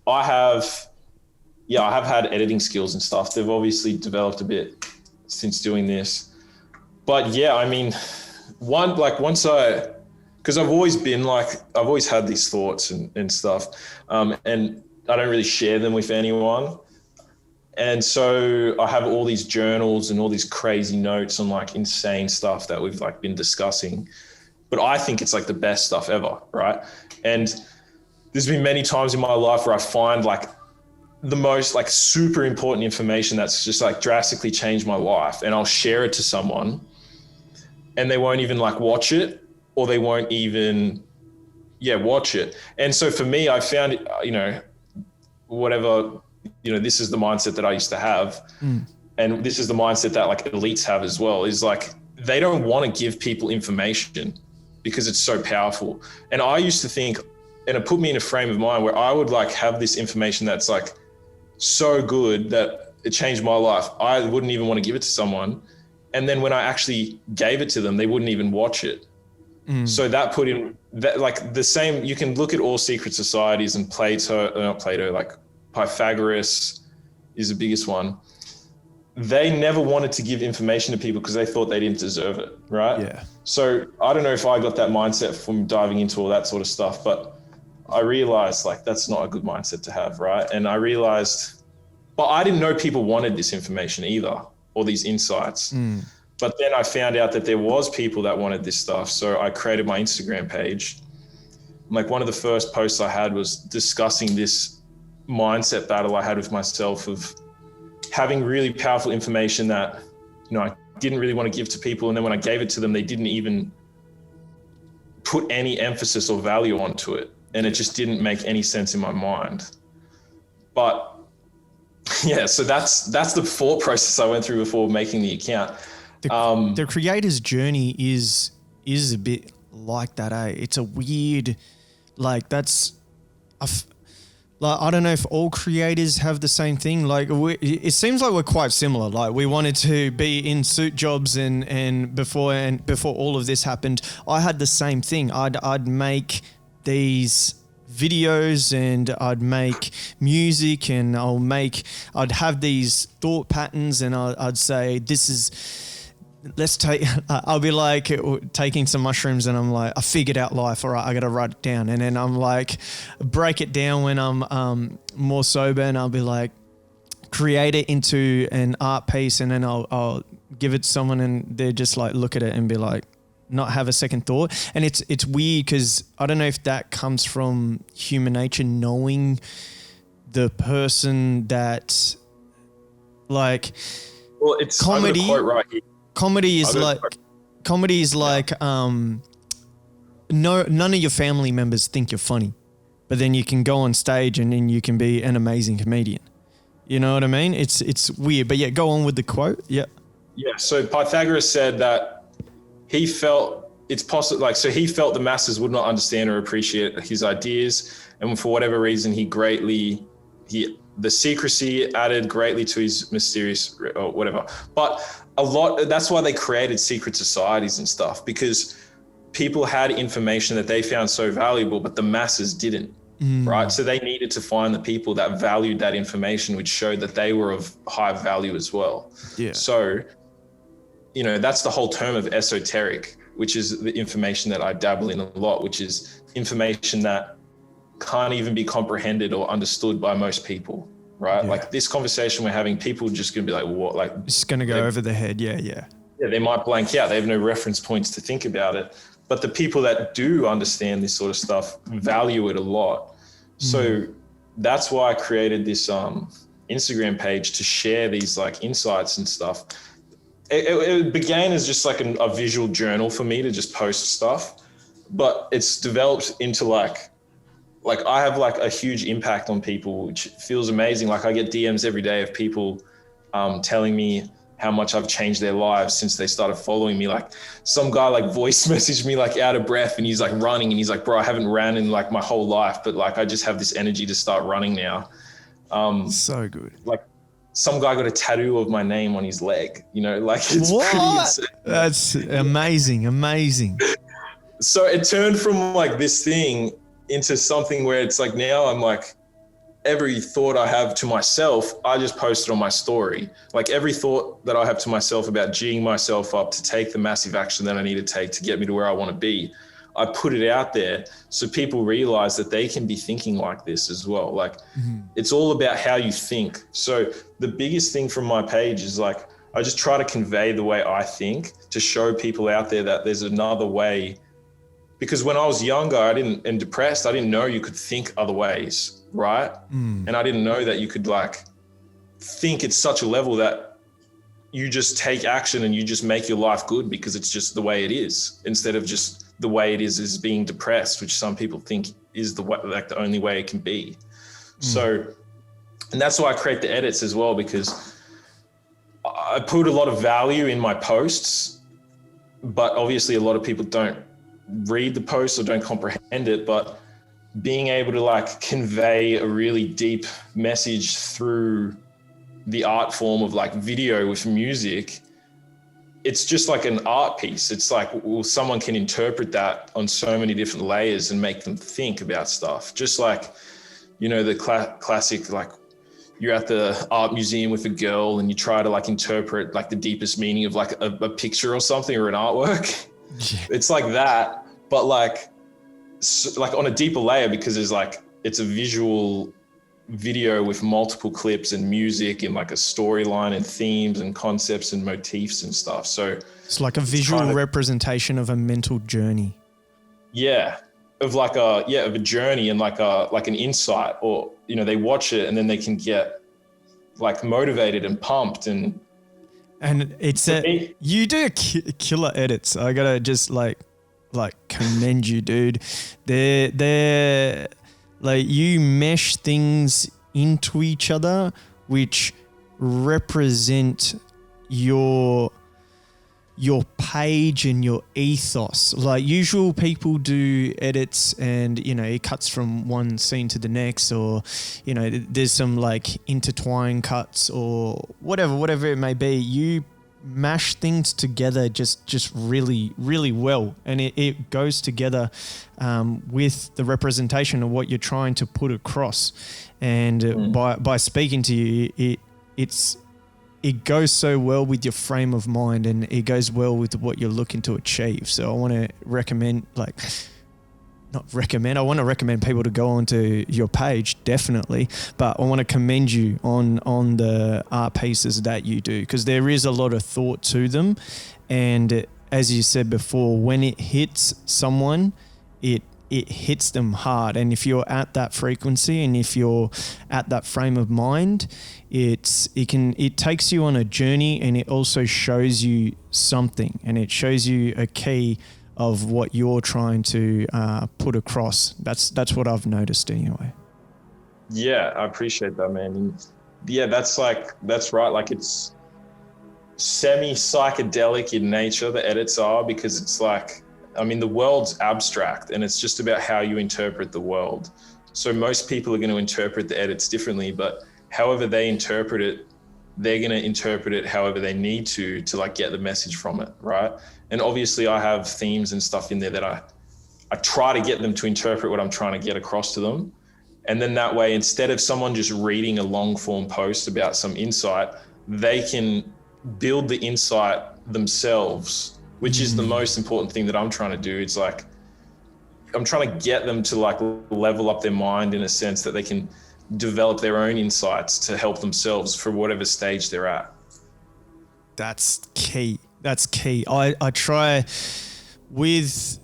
I have had editing skills and stuff. They've obviously developed a bit since doing this. But yeah, I mean, because I've always had these thoughts and stuff, and I don't really share them with anyone. And so I have all these journals and all these crazy notes on like insane stuff that we've like been discussing, but I think it's like the best stuff ever, right? And there's been many times in my life where I find like the most like super important information that's just like drastically changed my life, and I'll share it to someone and they won't even like watch it, or they won't even watch it. And so for me, I found it, this is the mindset that I used to have. And this is the mindset that like elites have as well, is like, they don't want to give people information because it's so powerful. And I used to think, and it put me in a frame of mind where I would like have this information that's like so good that it changed my life. I wouldn't even want to give it to someone. And then when I actually gave it to them, they wouldn't even watch it. So that put in that, like the same, you can look at all secret societies and like Pythagoras is the biggest one. They never wanted to give information to people because they thought they didn't deserve it, right? Yeah. So I don't know if I got that mindset from diving into all that sort of stuff, but I realized like that's not a good mindset to have, right? And I realized, but I didn't know people wanted this information either, or these insights. But then I found out that there was people that wanted this stuff. So I created my Instagram page. Like one of the first posts I had was discussing this mindset battle I had with myself of having really powerful information that, I didn't really want to give to people. And then when I gave it to them, they didn't even put any emphasis or value onto it. And it just didn't make any sense in my mind. But yeah, so that's the thought process I went through before making the account. The creator's journey is a bit like that, eh? It's a weird, like I don't know if all creators have the same thing. Like it seems like we're quite similar. Like we wanted to be in suit jobs and before all of this happened, I had the same thing. I'd make these videos and I'd make music and I'd have these thought patterns and I'd say, I'll be like taking some mushrooms and I'm like, I figured out life. All right, I got to write it down. And then I'm like, break it down when I'm more sober and I'll be like, create it into an art piece and then I'll give it to someone and they're just like, look at it and be like, not have a second thought. And it's weird because I don't know if that comes from human nature, knowing the person that like, well, it's comedy. I'm gonna quote right here. Comedy is like none of your family members think you're funny, but then you can go on stage and then you can be an amazing comedian. You know what I mean? It's weird, but yeah, go on with the quote. Yeah. Yeah. So Pythagoras said that he felt it's possible, like, so he felt the masses would not understand or appreciate his ideas. And for whatever reason, the secrecy added greatly to his mysterious or whatever. But that's why they created secret societies and stuff, because people had information that they found so valuable, but the masses didn't. Right. So they needed to find the people that valued that information, which showed that they were of high value as well. Yeah. So, that's the whole term of esoteric, which is the information that I dabble in a lot, which is information that can't even be comprehended or understood by most people. Right. Yeah. Like this conversation we're having, people are just going to be like, what? Like, it's going to go over their head. Yeah. Yeah. Yeah. They might blank out. They have no reference points to think about it. But the people that do understand this sort of stuff value it a lot. So that's why I created this Instagram page to share these like insights and stuff. It began as just like a visual journal for me to just post stuff, but it's developed into like I have like a huge impact on people, which feels amazing. Like I get DMs every day of people telling me how much I've changed their lives since they started following me. Like some guy like voice messaged me like out of breath and he's like running and he's like, bro, I haven't ran in like my whole life, but like I just have this energy to start running now. So good. Like some guy got a tattoo of my name on his leg, like it's pretty insane. That's amazing. So it turned from like this thing into something where it's like now I'm like, every thought I have to myself, I just post it on my story. Like every thought that I have to myself about G'ing myself up to take the massive action that I need to take to get me to where I want to be, I put it out there so people realize that they can be thinking like this as well. Like it's all about how you think. So the biggest thing from my page is like, I just try to convey the way I think to show people out there that there's another way. Because when I was younger, and depressed, I didn't know you could think other ways. Right. And I didn't know that you could like think at such a level that you just take action and you just make your life good because it's just the way it is, instead of just the way it is being depressed, which some people think is the only way it can be. So, and that's why I create the edits as well, because I put a lot of value in my posts, but obviously a lot of people don't read the posts or don't comprehend it. But being able to like convey a really deep message through the art form of like video with music, it's just like an art piece. It's like, well, someone can interpret that on so many different layers and make them think about stuff. Just like, the classic, like you're at the art museum with a girl and you try to like interpret like the deepest meaning of like a picture or something or an artwork. Yeah. It's like that, but like on a deeper layer, because it's a visual video with multiple clips and music and like a storyline and themes and concepts and motifs and stuff. So it's like a visual representation of a mental journey. Yeah. Of a journey and like an insight, or, they watch it and then they can get like motivated and pumped and it's you do killer edits. I gotta just like commend you, dude. They're like, you mesh things into each other which represent your page and your ethos. Like usual people do edits and it cuts from one scene to the next, or there's some like intertwined cuts or whatever it may be. You mash things together just really, really well. And it goes together with the representation of what you're trying to put across. And by speaking to you, it goes so well with your frame of mind, and it goes well with what you're looking to achieve. So I want to recommend, I want to recommend people to go onto your page, definitely. But I want to commend you on the art pieces that you do, because there is a lot of thought to them. And as you said before, when it hits someone, it hits them hard. And if you're at that frequency and if you're at that frame of mind, it takes you on a journey, and it also shows you something, and it shows you a key of what you're trying to put across. That's what I've noticed anyway. Yeah, I appreciate that, man. And yeah, that's right. Like, it's semi-psychedelic in nature, the edits are, because it's like, I mean, the world's abstract, and it's just about how you interpret the world. So most people are going to interpret the edits differently, but however they interpret it, they're going to interpret it however they need to like get the message from it, right? And obviously I have themes and stuff in there that I try to get them to interpret what I'm trying to get across to them. And then that way, instead of someone just reading a long form post about some insight, they can build the insight themselves, which is the most important thing that I'm trying to do. It's like, I'm trying to get them to like level up their mind in a sense that they can develop their own insights to help themselves for whatever stage they're at. That's key. That's key. I try with,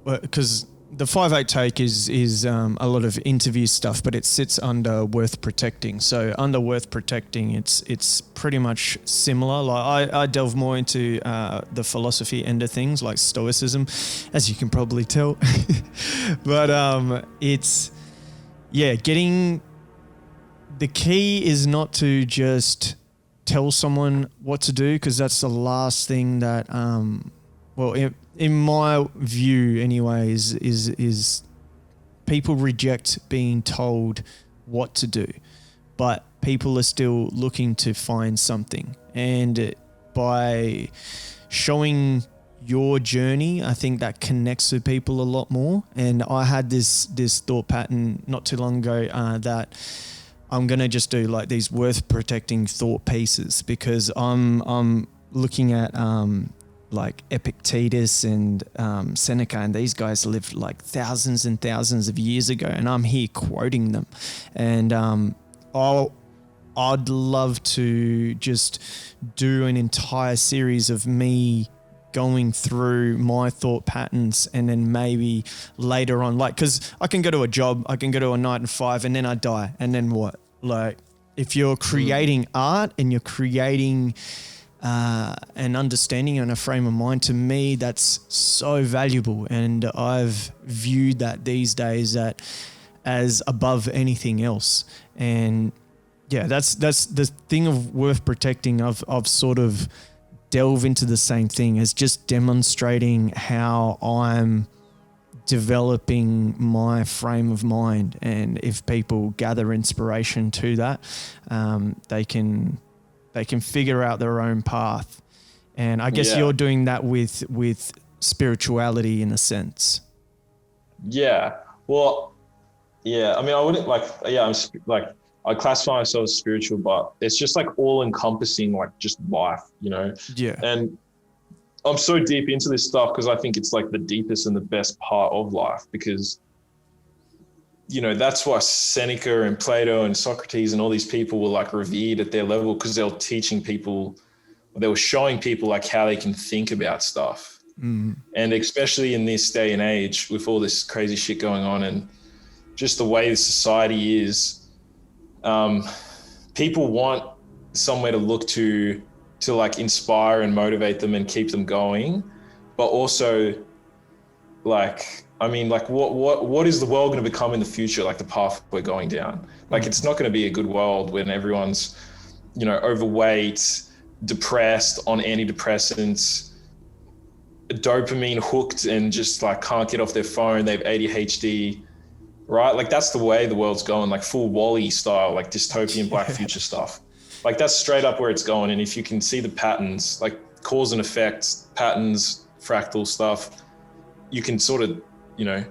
because the 5/8 take is a lot of interview stuff, but it sits under worth protecting. So under worth protecting, it's pretty much similar. Like I delve more into the philosophy end of things, like Stoicism, as you can probably tell. But it's getting. The key is not to just tell someone what to do, because that's the last thing that, in my view anyways, is people reject being told what to do, but people are still looking to find something. And by showing your journey, I think that connects with people a lot more. And I had this thought pattern not too long ago that I'm going to just do like these worth protecting thought pieces, because I'm looking at like Epictetus and Seneca, and these guys lived like thousands and thousands of years ago, and I'm here quoting them. And I'd love to just do an entire series of me going through my thought patterns, and then maybe later on, like, because I can go to a job, I can go to a 9 to 5, and then I die, and then what? Like, if you're creating art and you're creating an understanding and a frame of mind, to me that's so valuable, and I've viewed that these days as above anything else. And yeah, that's the thing of worth protecting. I've sort of delve into the same thing as just demonstrating how I'm developing my frame of mind. And if people gather inspiration to that, they can figure out their own path. And I guess you're doing that with spirituality in a sense. Yeah. Well, yeah. I mean, I wouldn't I classify myself as spiritual, but it's just like all encompassing, like just life, you know? Yeah. And I'm so deep into this stuff because I think it's like the deepest and the best part of life, because, you know, that's why Seneca and Plato and Socrates and all these people were like revered at their level, because they were teaching people, they were showing people like how they can think about stuff. And especially in this day and age with all this crazy shit going on and just the way the society is, people want somewhere to look to like inspire and motivate them and keep them going. But also, like, I mean, like what is the world going to become in the future? Like the path we're going down, like it's not going to be a good world when everyone's, you know, overweight, depressed, on antidepressants, dopamine hooked, and just like can't get off their phone. They have ADHD, right? Like that's the way the world's going, like full Wall-E style, like dystopian black future stuff. Like that's straight up where it's going. And if you can see the patterns, like cause and effect patterns, fractal stuff, you can sort of,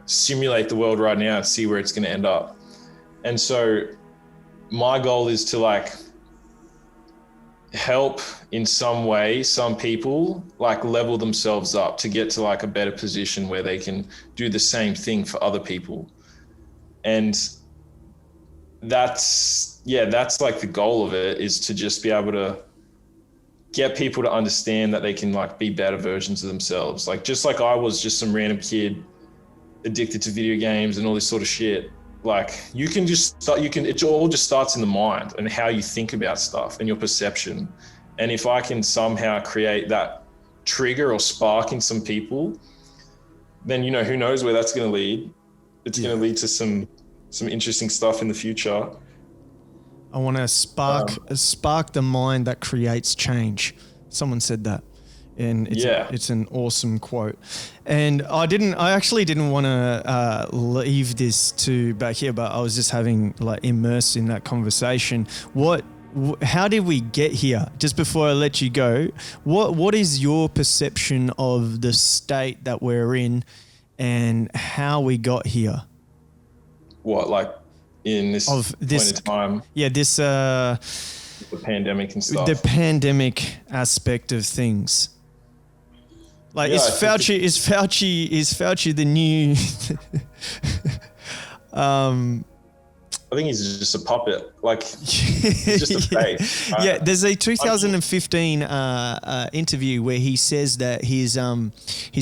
simulate the world right now and see where it's going to end up. And so my goal is to like help in some way, some people like level themselves up to get to like a better position where they can do the same thing for other people. And that's like the goal of it, is to just be able to get people to understand that they can like be better versions of themselves. Like, just like I was just some random kid addicted to video games and all this sort of shit. Like it all just starts in the mind and how you think about stuff and your perception. And if I can somehow create that trigger or spark in some people, then, who knows where that's going to lead. It's going to lead to some interesting stuff in the future. I want to spark the mind that creates change. Someone said that. And it's an awesome quote. And I actually didn't want to leave this to back here, but I was just having like immersed in that conversation. How did we get here? Just before I let you go, what is your perception of the state that we're in and how we got here? What, like in this point in time? Yeah, the pandemic and stuff. The pandemic aspect of things. Like, is Fauci the new? I think he's just a puppet. Like, he's just a face. Yeah, there's a 2015 interview where he says that he's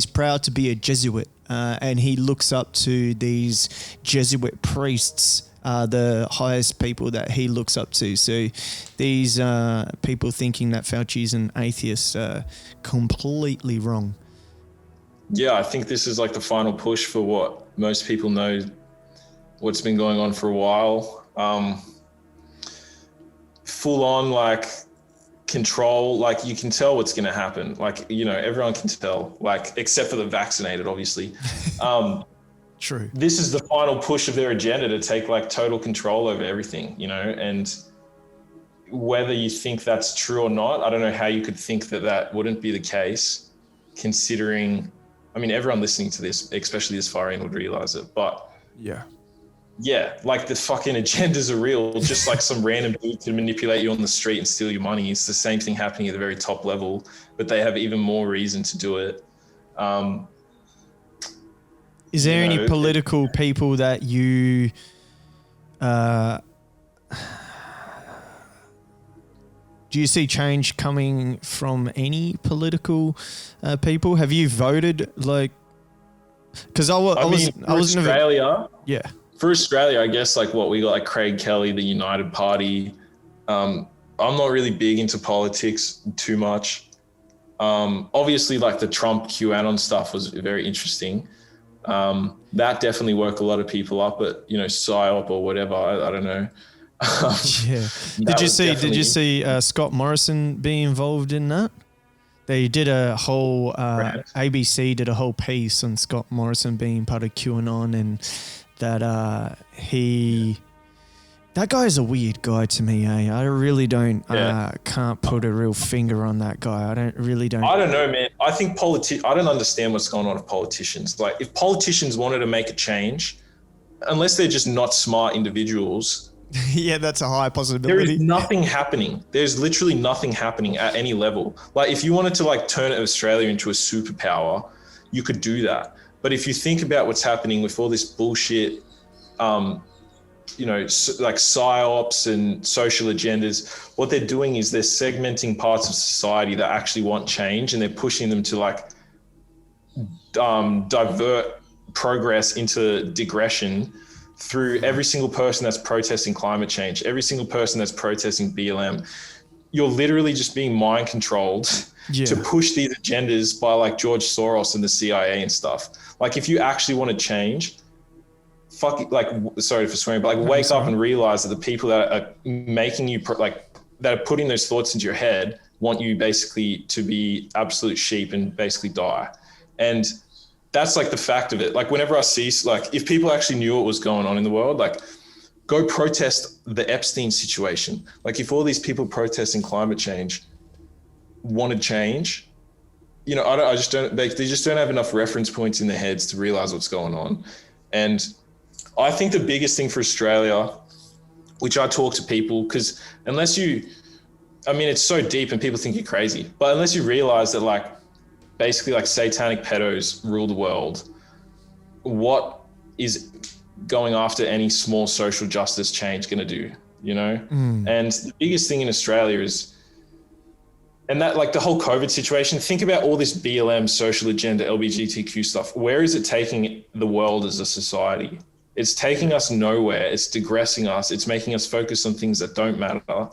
proud to be a Jesuit, and he looks up to these Jesuit priests, the highest people that he looks up to. So these people thinking that Fauci is an atheist are completely wrong. Yeah, I think this is like the final push for what most people know, what's been going on for a while. Full on like control, like you can tell what's going to happen. Like, everyone can tell, like, except for the vaccinated, obviously. True. This is the final push of their agenda to take like total control over everything, and whether you think that's true or not, I don't know how you could think that wouldn't be the case, considering, everyone listening to this, especially this far in, would realize it. But yeah, like the fucking agendas are real. Just like some random dude can manipulate you on the street and steal your money. It's the same thing happening at the very top level, but they have even more reason to do it. Is there any political people that you do you see change coming from any political people? Have you voted, like, because I was Australia. Yeah. For Australia, I guess like what we got, like Craig Kelly, the United Party. I'm not really big into politics too much. Obviously, like the Trump QAnon stuff was very interesting. That definitely woke a lot of people up, but PSYOP or whatever, I don't know. Yeah. Did you see Scott Morrison be involved in that? They did a whole ABC did a whole piece on Scott Morrison being part of QAnon, and that that guy is a weird guy to me. I really don't can't put a real finger on that guy. I don't know, man. I think I don't understand what's going on with politicians. Like, if politicians wanted to make a change, unless they're just not smart individuals. Yeah, that's a high possibility. There is nothing happening. There's literally nothing happening at any level. Like, if you wanted to like turn Australia into a superpower, you could do that. But if you think about what's happening with all this bullshit, like PSYOPs and social agendas, what they're doing is they're segmenting parts of society that actually want change, and they're pushing them to like divert progress into digression through every single person that's protesting climate change, every single person that's protesting BLM. You're literally just being mind controlled to push these agendas by like George Soros and the CIA and stuff. Like, if you actually want to change, sorry for swearing, but like wake up and realize that the people that are making you that are putting those thoughts into your head want you basically to be absolute sheep and basically die. And that's like the fact of it. Like, whenever I see, like, if people actually knew what was going on in the world, like go protest the Epstein situation. Like if all these people protesting climate change wanted change, you know, they just don't have enough reference points in their heads to realize what's going on. And I think the biggest thing for Australia, which I talk to people, because it's so deep and people think you're crazy, but unless you realize that like basically like satanic pedos rule the world, what is going after any small social justice change going to do, you know? And the biggest thing in Australia is, and that like the whole COVID situation, think about all this BLM, social agenda, LGBTQ stuff. Where is it taking the world as a society? It's taking us nowhere. It's digressing us. It's making us focus on things that don't matter.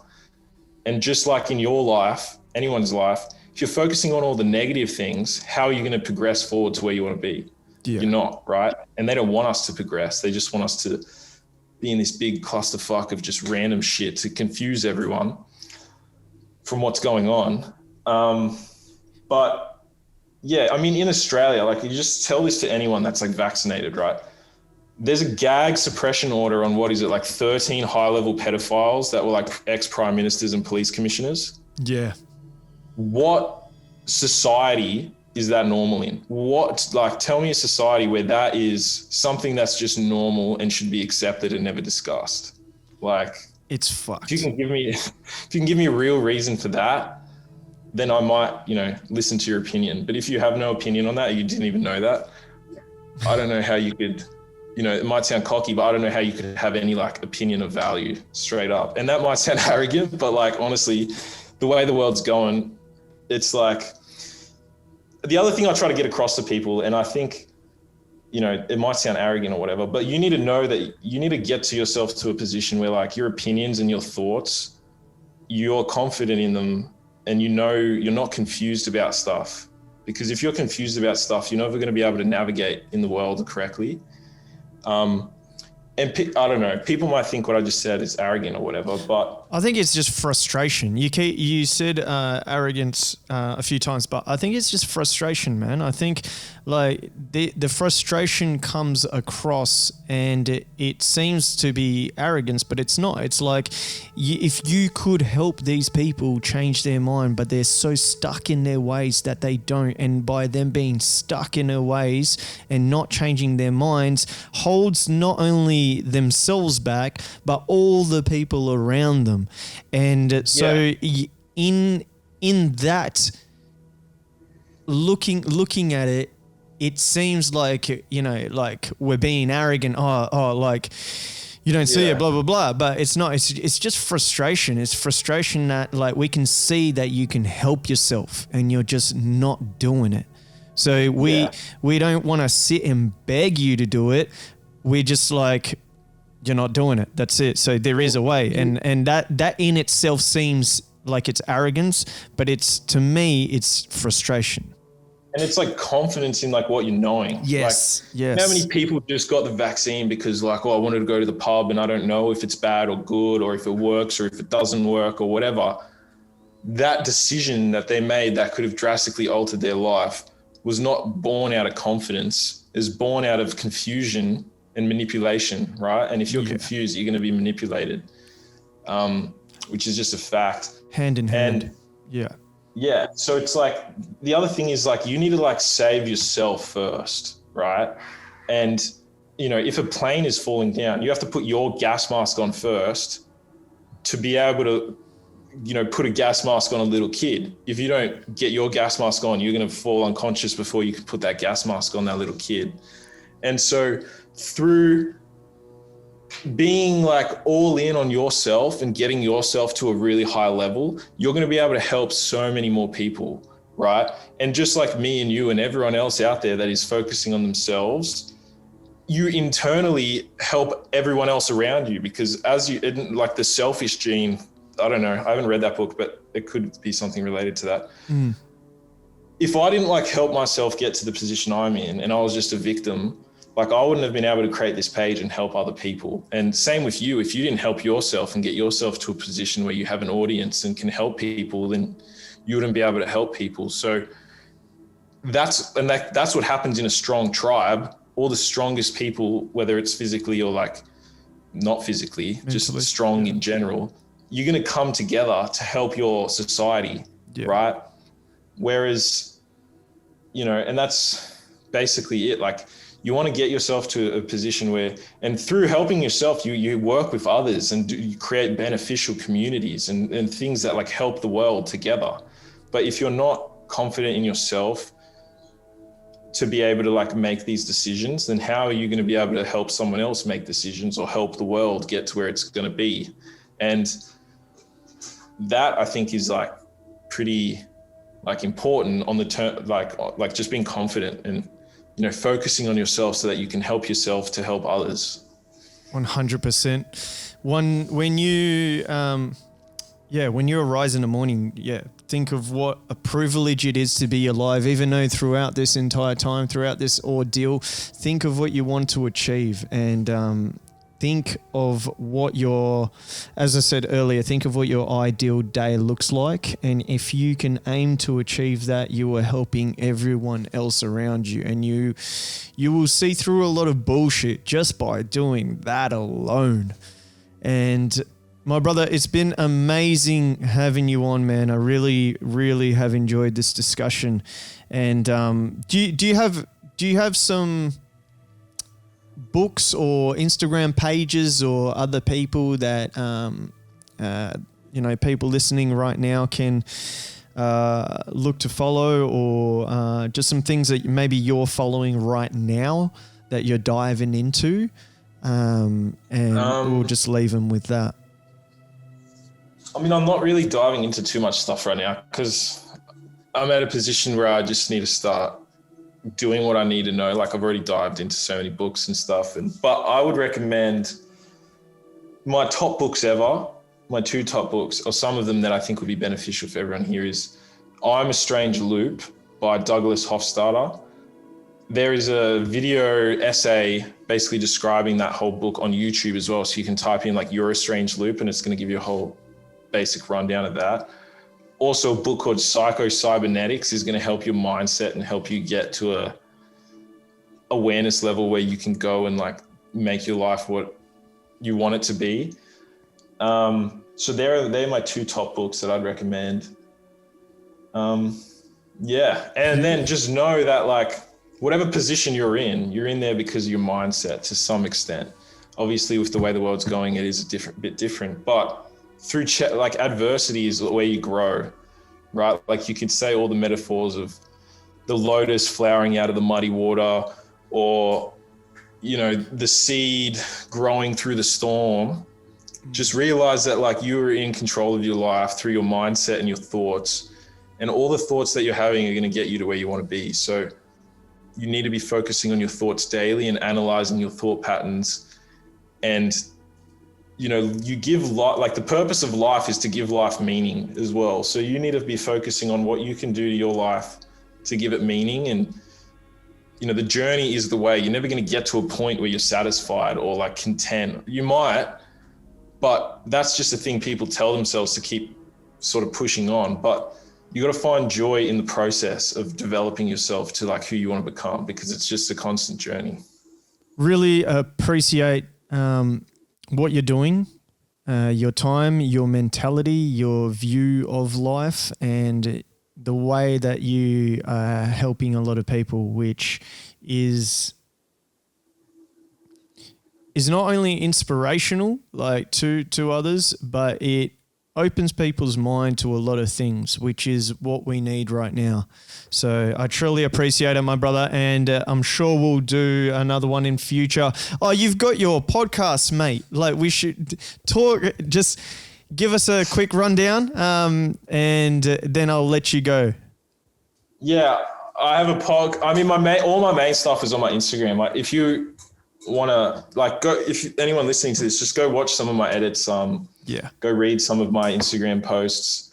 And just like in your life, anyone's life, if you're focusing on all the negative things, how are you going to progress forward to where you want to be? Yeah. You're not, right? And they don't want us to progress. They just want us to be in this big clusterfuck of just random shit to confuse everyone from what's going on. But yeah, I mean, in Australia, like you just tell this to anyone that's like vaccinated, right? There's a gag suppression order on 13 high-level pedophiles that were like ex-prime ministers and police commissioners. Yeah. What society is that normal in? Tell me a society where that is something that's just normal and should be accepted and never discussed. Like, it's fucked. If you can give me a real reason for that, then I might, listen to your opinion. But if you have no opinion on that, you didn't even know that, I don't know how you could, it might sound cocky, but I don't know how you could have any like opinion of value straight up. And that might sound arrogant, but like, honestly, the way the world's going, it's like, the other thing I try to get across to people, and I think, it might sound arrogant or whatever, but you need to know that you need to get to yourself to a position where like your opinions and your thoughts, you're confident in them and you're not confused about stuff. Because if you're confused about stuff, you're never going to be able to navigate in the world correctly. I don't know, people might think what I just said is arrogant or whatever, but I think it's just frustration. You said arrogance a few times, but I think it's just frustration, man. I think like the frustration comes across and it seems to be arrogance, but it's not. It's like if you could help these people change their mind, but they're so stuck in their ways that they don't. And by them being stuck in their ways and not changing their minds holds not only themselves back, but all the people around them. And so in that, looking at it, it seems like, like we're being arrogant. Like you don't see it, blah, blah, blah. But it's not, it's just frustration. It's frustration that like we can see that you can help yourself and you're just not doing it. So we don't want to sit and beg you to do it. We're just like, you're not doing it. That's it. So there is a way. And that in itself seems like it's arrogance, but to me, it's frustration. And it's like confidence in like what you're knowing. Yes. Like, yes. How many people just got the vaccine because like, I wanted to go to the pub and I don't know if it's bad or good or if it works or if it doesn't work or whatever. That decision that they made that could have drastically altered their life was not born out of confidence. It was born out of confusion and manipulation, right? And if you're confused, you're going to be manipulated, which is just a fact. Hand in hand. Yeah. So it's like, the other thing is like, you need to like save yourself first, right? And, if a plane is falling down, you have to put your gas mask on first to be able to, put a gas mask on a little kid. If you don't get your gas mask on, you're going to fall unconscious before you can put that gas mask on that little kid. And so through being like all in on yourself and getting yourself to a really high level, you're going to be able to help so many more people, right? And just like me and you and everyone else out there that is focusing on themselves, you internally help everyone else around you, because like the selfish gene, I don't know, I haven't read that book, but it could be something related to that. If I didn't like help myself get to the position I'm in and I was just a victim, like I wouldn't have been able to create this page and help other people. And same with you. If you didn't help yourself and get yourself to a position where you have an audience and can help people, then you wouldn't be able to help people. So that's what happens in a strong tribe. All the strongest people, whether it's physically or like not physically, Mentally. just strong in general, you're going to come together to help your society, right? Whereas, you know, and that's basically it. Like, you want to get yourself to a position where, and through helping yourself, you work with others and you create beneficial communities and things that like help the world together. But if you're not confident in yourself to be able to like make these decisions, then how are you going to be able to help someone else make decisions or help the world get to where it's going to be? And that, I think, is like pretty like important on the term, like just being confident and, you know, focusing on yourself so that you can help yourself to help others. 100%. When you arise in the morning, think of what a privilege it is to be alive, even though throughout this entire time, throughout this ordeal, think of what you want to achieve and think of what as I said earlier, think of what your ideal day looks like. And if you can aim to achieve that, you are helping everyone else around you. And you will see through a lot of bullshit just by doing that alone. And my brother, it's been amazing having you on, man. I really, really have enjoyed this discussion. And do you have some books or Instagram pages or other people that people listening right now can look to follow, or just some things that maybe you're following right now that you're diving into, and we'll just leave them with that. I mean, I'm not really diving into too much stuff right now because I'm at a position where I just need to start doing what I need to know. Like, I've already dived into so many books and stuff, but I would recommend my top books ever, my 2 top books, or some of them that I think would be beneficial for everyone here, is I'm a Strange Loop by Douglas Hofstadter. There is a video essay basically describing that whole book on YouTube as well. So you can type in like "You're a Strange Loop" and it's going to give you a whole basic rundown of that. Also, a book called Psycho-Cybernetics is going to help your mindset and help you get to a awareness level where you can go and like make your life what you want it to be. So they're my 2 top books that I'd recommend. And then just know that like whatever position you're in there because of your mindset to some extent. Obviously, with the way the world's going, it is a bit different, but through like adversity is where you grow, right? Like, you could say all the metaphors of the lotus flowering out of the muddy water, or, you know, the seed growing through the storm. Just realize that like you're in control of your life through your mindset and your thoughts, and all the thoughts that you're having are going to get you to where you want to be. So you need to be focusing on your thoughts daily and analyzing your thought patterns. And, you know, you give like the purpose of life is to give life meaning as well. So you need to be focusing on what you can do to your life to give it meaning. And, you know, the journey is the way. You're never going to get to a point where you're satisfied or like content. You might, but that's just a thing people tell themselves to keep sort of pushing on. But you got to find joy in the process of developing yourself to like who you want to become, because it's just a constant journey. Really appreciate what you're doing, your time, your mentality, your view of life, and the way that you are helping a lot of people, which is not only inspirational like to others, but it opens people's mind to a lot of things, which is what we need right now. So I truly appreciate it, my brother, and I'm sure we'll do another one in future. Oh, you've got your podcast, mate. Like, we should talk, just give us a quick rundown, and then I'll let you go. Yeah, I have a I mean, all my main stuff is on my Instagram. Like, if you want to like go, if anyone listening to this, just go watch some of my edits. Go read some of my Instagram posts.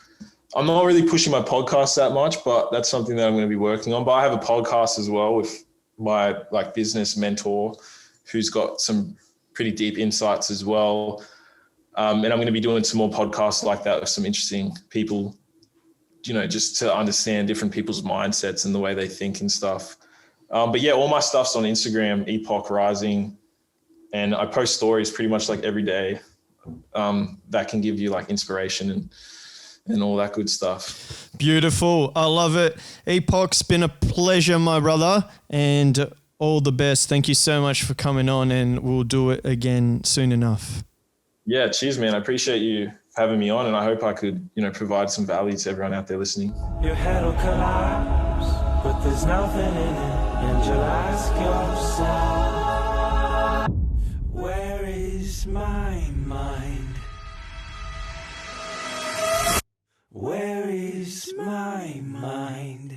I'm not really pushing my podcast that much, but that's something that I'm going to be working on. But I have a podcast as well with my like business mentor, who's got some pretty deep insights as well. And I'm going to be doing some more podcasts like that with some interesting people, you know, just to understand different people's mindsets and the way they think and stuff. But yeah, all my stuff's on Instagram, Epoch Rising. And I post stories pretty much like every day that can give you like inspiration and all that good stuff. Beautiful. I love it. Epoch's been a pleasure, my brother, and all the best. Thank you so much for coming on, and we'll do it again soon enough. Yeah, cheers, man. I appreciate you having me on, and I hope I could, provide some value to everyone out there listening. Your head will collapse, but there's nothing in it, and you'll ask yourself, where is my mind? Where is my mind?